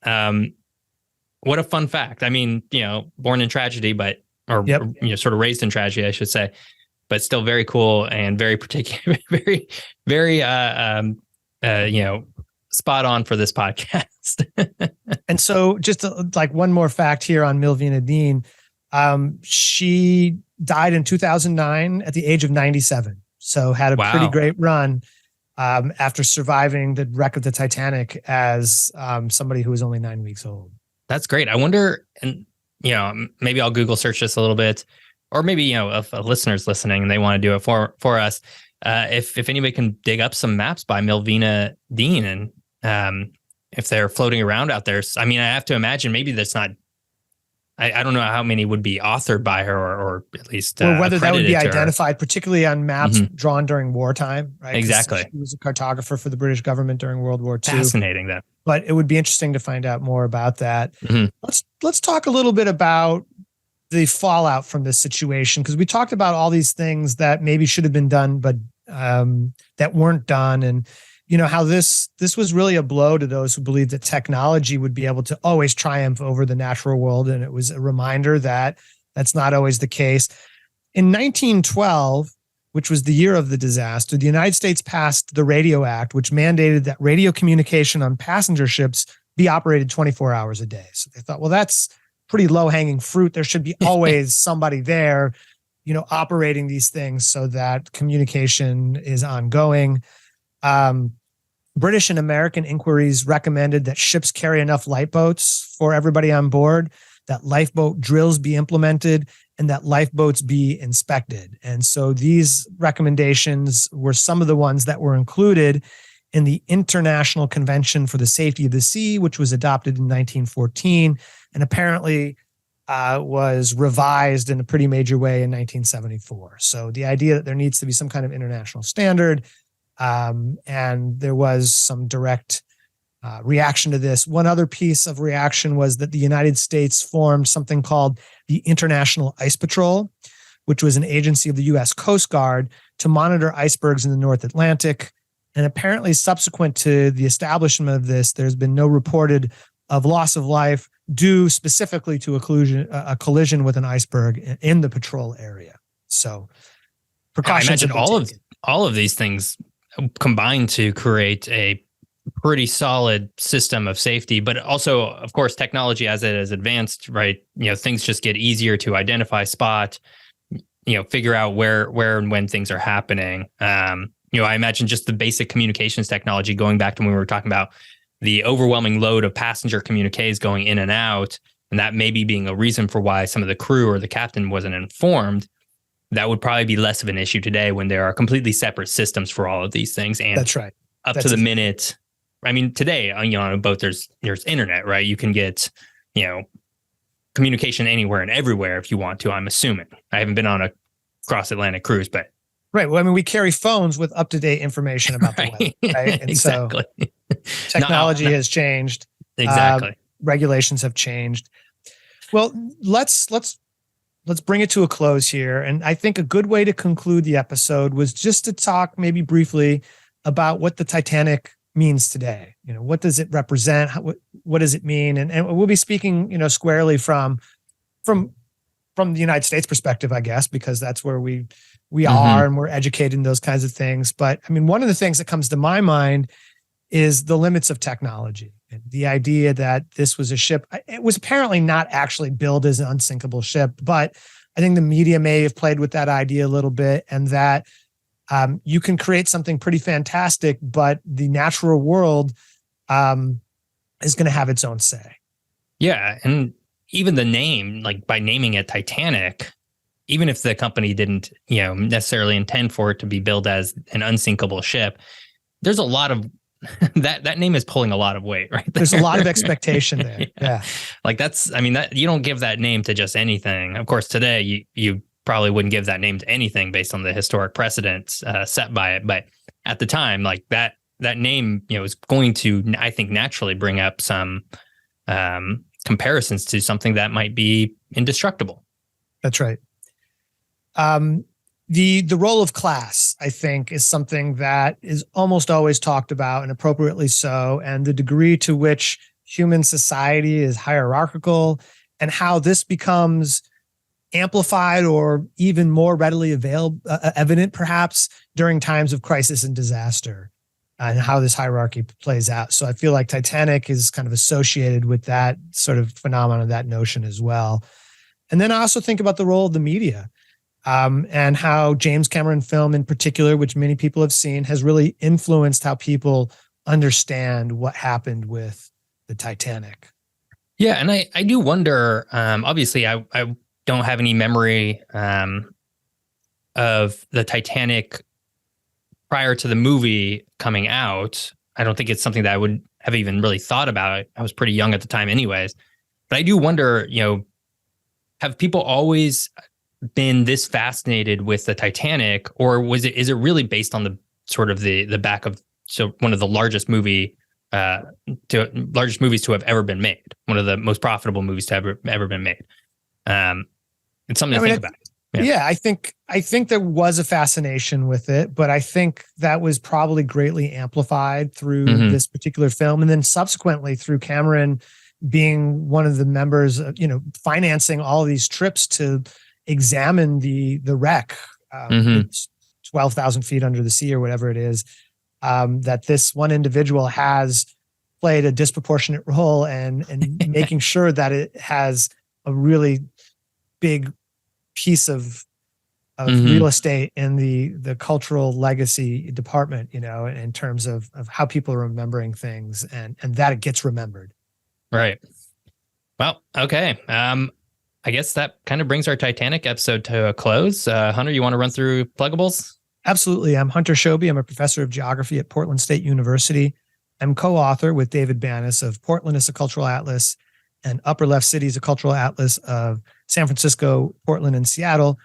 What a fun fact. I mean, born in tragedy, sort of raised in tragedy, I should say, but still very cool and very particular, very, very, spot on for this podcast. And so just like one more fact here on Milvina Dean, she died in 2009 at the age of 97. So had a pretty great run after surviving the wreck of the Titanic as somebody who was only 9 weeks old. That's great. I wonder, and maybe I'll Google search this a little bit, or maybe if a listener's listening and they want to do it for us, if anybody can dig up some maps by Milvina Dean, and if they're floating around out there. I mean, I have to imagine maybe that's not. I don't know how many would be authored by her, or at least or whether that would be identified, particularly on maps drawn during wartime. Right? Exactly. She was a cartographer for the British government during World War II. Fascinating, that. But it would be interesting to find out more about that. Let's talk a little bit about the fallout from this situation, because we talked about all these things that maybe should have been done, but that weren't done, and how this was really a blow to those who believed that technology would be able to always triumph over the natural world, and it was a reminder that that's not always the case. In 1912, which was the year of the disaster, the United States passed the Radio Act, which mandated that radio communication on passenger ships be operated 24 hours a day. So they thought, well, that's pretty low-hanging fruit. There should be always somebody there, operating these things so that communication is ongoing. British and American inquiries recommended that ships carry enough lifeboats for everybody on board, that lifeboat drills be implemented, and that lifeboats be inspected. And so these recommendations were some of the ones that were included in the International Convention for the Safety of the Sea, which was adopted in 1914, and apparently was revised in a pretty major way in 1974. So the idea that there needs to be some kind of international standard, and there was some direct reaction to this. One other piece of reaction was that the United States formed something called the International Ice Patrol, which was an agency of the U.S. Coast Guard to monitor icebergs in the North Atlantic. And apparently subsequent to the establishment of this, there's been no reported of loss of life due specifically to a collision with an iceberg in the patrol area. So precautions. I imagine all of these things combined to create a pretty solid system of safety, but also, of course, technology as it has advanced, right? Things just get easier to identify, spot, figure out where and when things are happening. I imagine just the basic communications technology, going back to when we were talking about the overwhelming load of passenger communiques going in and out, and that maybe being a reason for why some of the crew or the captain wasn't informed. That would probably be less of an issue today when there are completely separate systems for all of these things. And that's right. Up to the minute. I mean, today, on a boat, there's internet, right? You can get, communication anywhere and everywhere if you want to, I'm assuming. I haven't been on a cross-Atlantic cruise, but. Right. Well, I mean, we carry phones with up-to-date information about the weather, right? And exactly. So technology has changed. Exactly. Regulations have changed. Well, let's bring it to a close here. And I think a good way to conclude the episode was just to talk maybe briefly about what the Titanic means today. What does it represent? What does it mean? And we'll be speaking, squarely from the United States perspective, I guess, because that's where we are and we're educated in those kinds of things. But I mean, one of the things that comes to my mind is the limits of technology. And the idea that this was a ship, it was apparently not actually built as an unsinkable ship, but I think the media may have played with that idea a little bit, and that you can create something pretty fantastic, but the natural world is going to have its own say. Yeah. And even the name, like by naming it Titanic, even if the company didn't, necessarily intend for it to be billed as an unsinkable ship, there's a lot of that name is pulling a lot of weight, right? There's a lot of expectation there. Yeah. Like that you don't give that name to just anything. Of course, today you probably wouldn't give that name to anything based on the historic precedents set by it. But at the time, like that name, is going to, I think, naturally bring up some comparisons to something that might be indestructible. That's right. The role of class, I think, is something that is almost always talked about, and appropriately so, and the degree to which human society is hierarchical and how this becomes amplified or even more readily evident, perhaps, during times of crisis and disaster, and how this hierarchy plays out. So I feel like Titanic is kind of associated with that sort of phenomenon, that notion as well. And then I also think about the role of the media. And how James Cameron film in particular, which many people have seen, has really influenced how people understand what happened with the Titanic. Yeah, and I do wonder, obviously I don't have any memory of the Titanic prior to the movie coming out. I don't think it's something that I would have even really thought about. I was pretty young at the time anyways. But I do wonder, have people always been this fascinated with the Titanic, or is it really based on the sort of the back of one of the largest movies to have ever been made, one of the most profitable movies to ever been made? It's something to think about. Yeah, I think there was a fascination with it, but I think that was probably greatly amplified through this particular film, and then subsequently through Cameron being one of the members, financing all of these trips to examine the wreck, 12,000 feet under the sea or whatever it is, that this one individual has played a disproportionate role and making sure that it has a really big piece of real estate in the cultural legacy department, in terms of how people are remembering things and that it gets remembered. Right. Well, okay. I guess that kind of brings our Titanic episode to a close. Hunter, you want to run through pluggables? Absolutely. I'm Hunter Shobe. I'm a professor of geography at Portland State University. I'm co-author with David Banas of Portland as a Cultural Atlas and Upper Left Cities, a Cultural Atlas of San Francisco, Portland, and Seattle.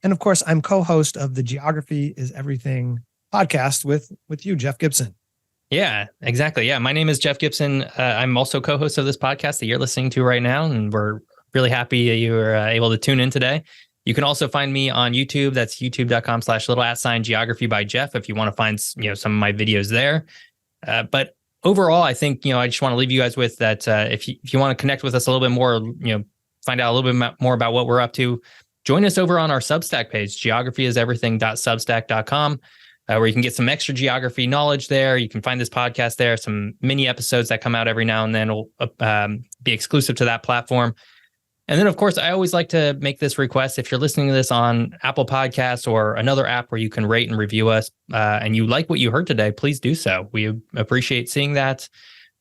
And of course, I'm co-host of the Geography is Everything podcast with you, Jeff Gibson. Yeah, exactly. Yeah, my name is Jeff Gibson. I'm also co-host of this podcast that you're listening to right now, and we're really happy you were able to tune in today. You can also find me on YouTube. That's youtube.com/geography by Jeff if you want to find some of my videos there. But overall, I think I just want to leave you guys with that. If you want to connect with us a little bit more, find out a little bit more about what we're up to, join us over on our Substack page, geographyiseverything.substack.com. Where you can get some extra geography knowledge there. You can find this podcast there, some mini episodes that come out every now and then will be exclusive to that platform. And then, of course, I always like to make this request. If you're listening to this on Apple Podcasts or another app where you can rate and review us, and you like what you heard today, please do so. We appreciate seeing that.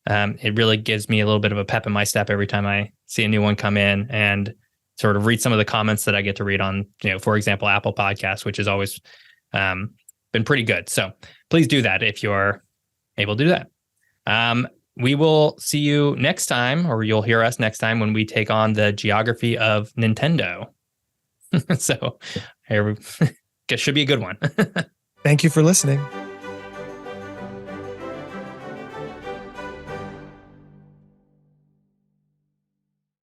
It really gives me a little bit of a pep in my step every time I see a new one come in and sort of read some of the comments that I get to read on, for example, Apple Podcasts, which is always been pretty good. So please do that if you're able to do that. We will see you next time, or you'll hear us next time when we take on the geography of Nintendo. So it should be a good one. Thank you for listening.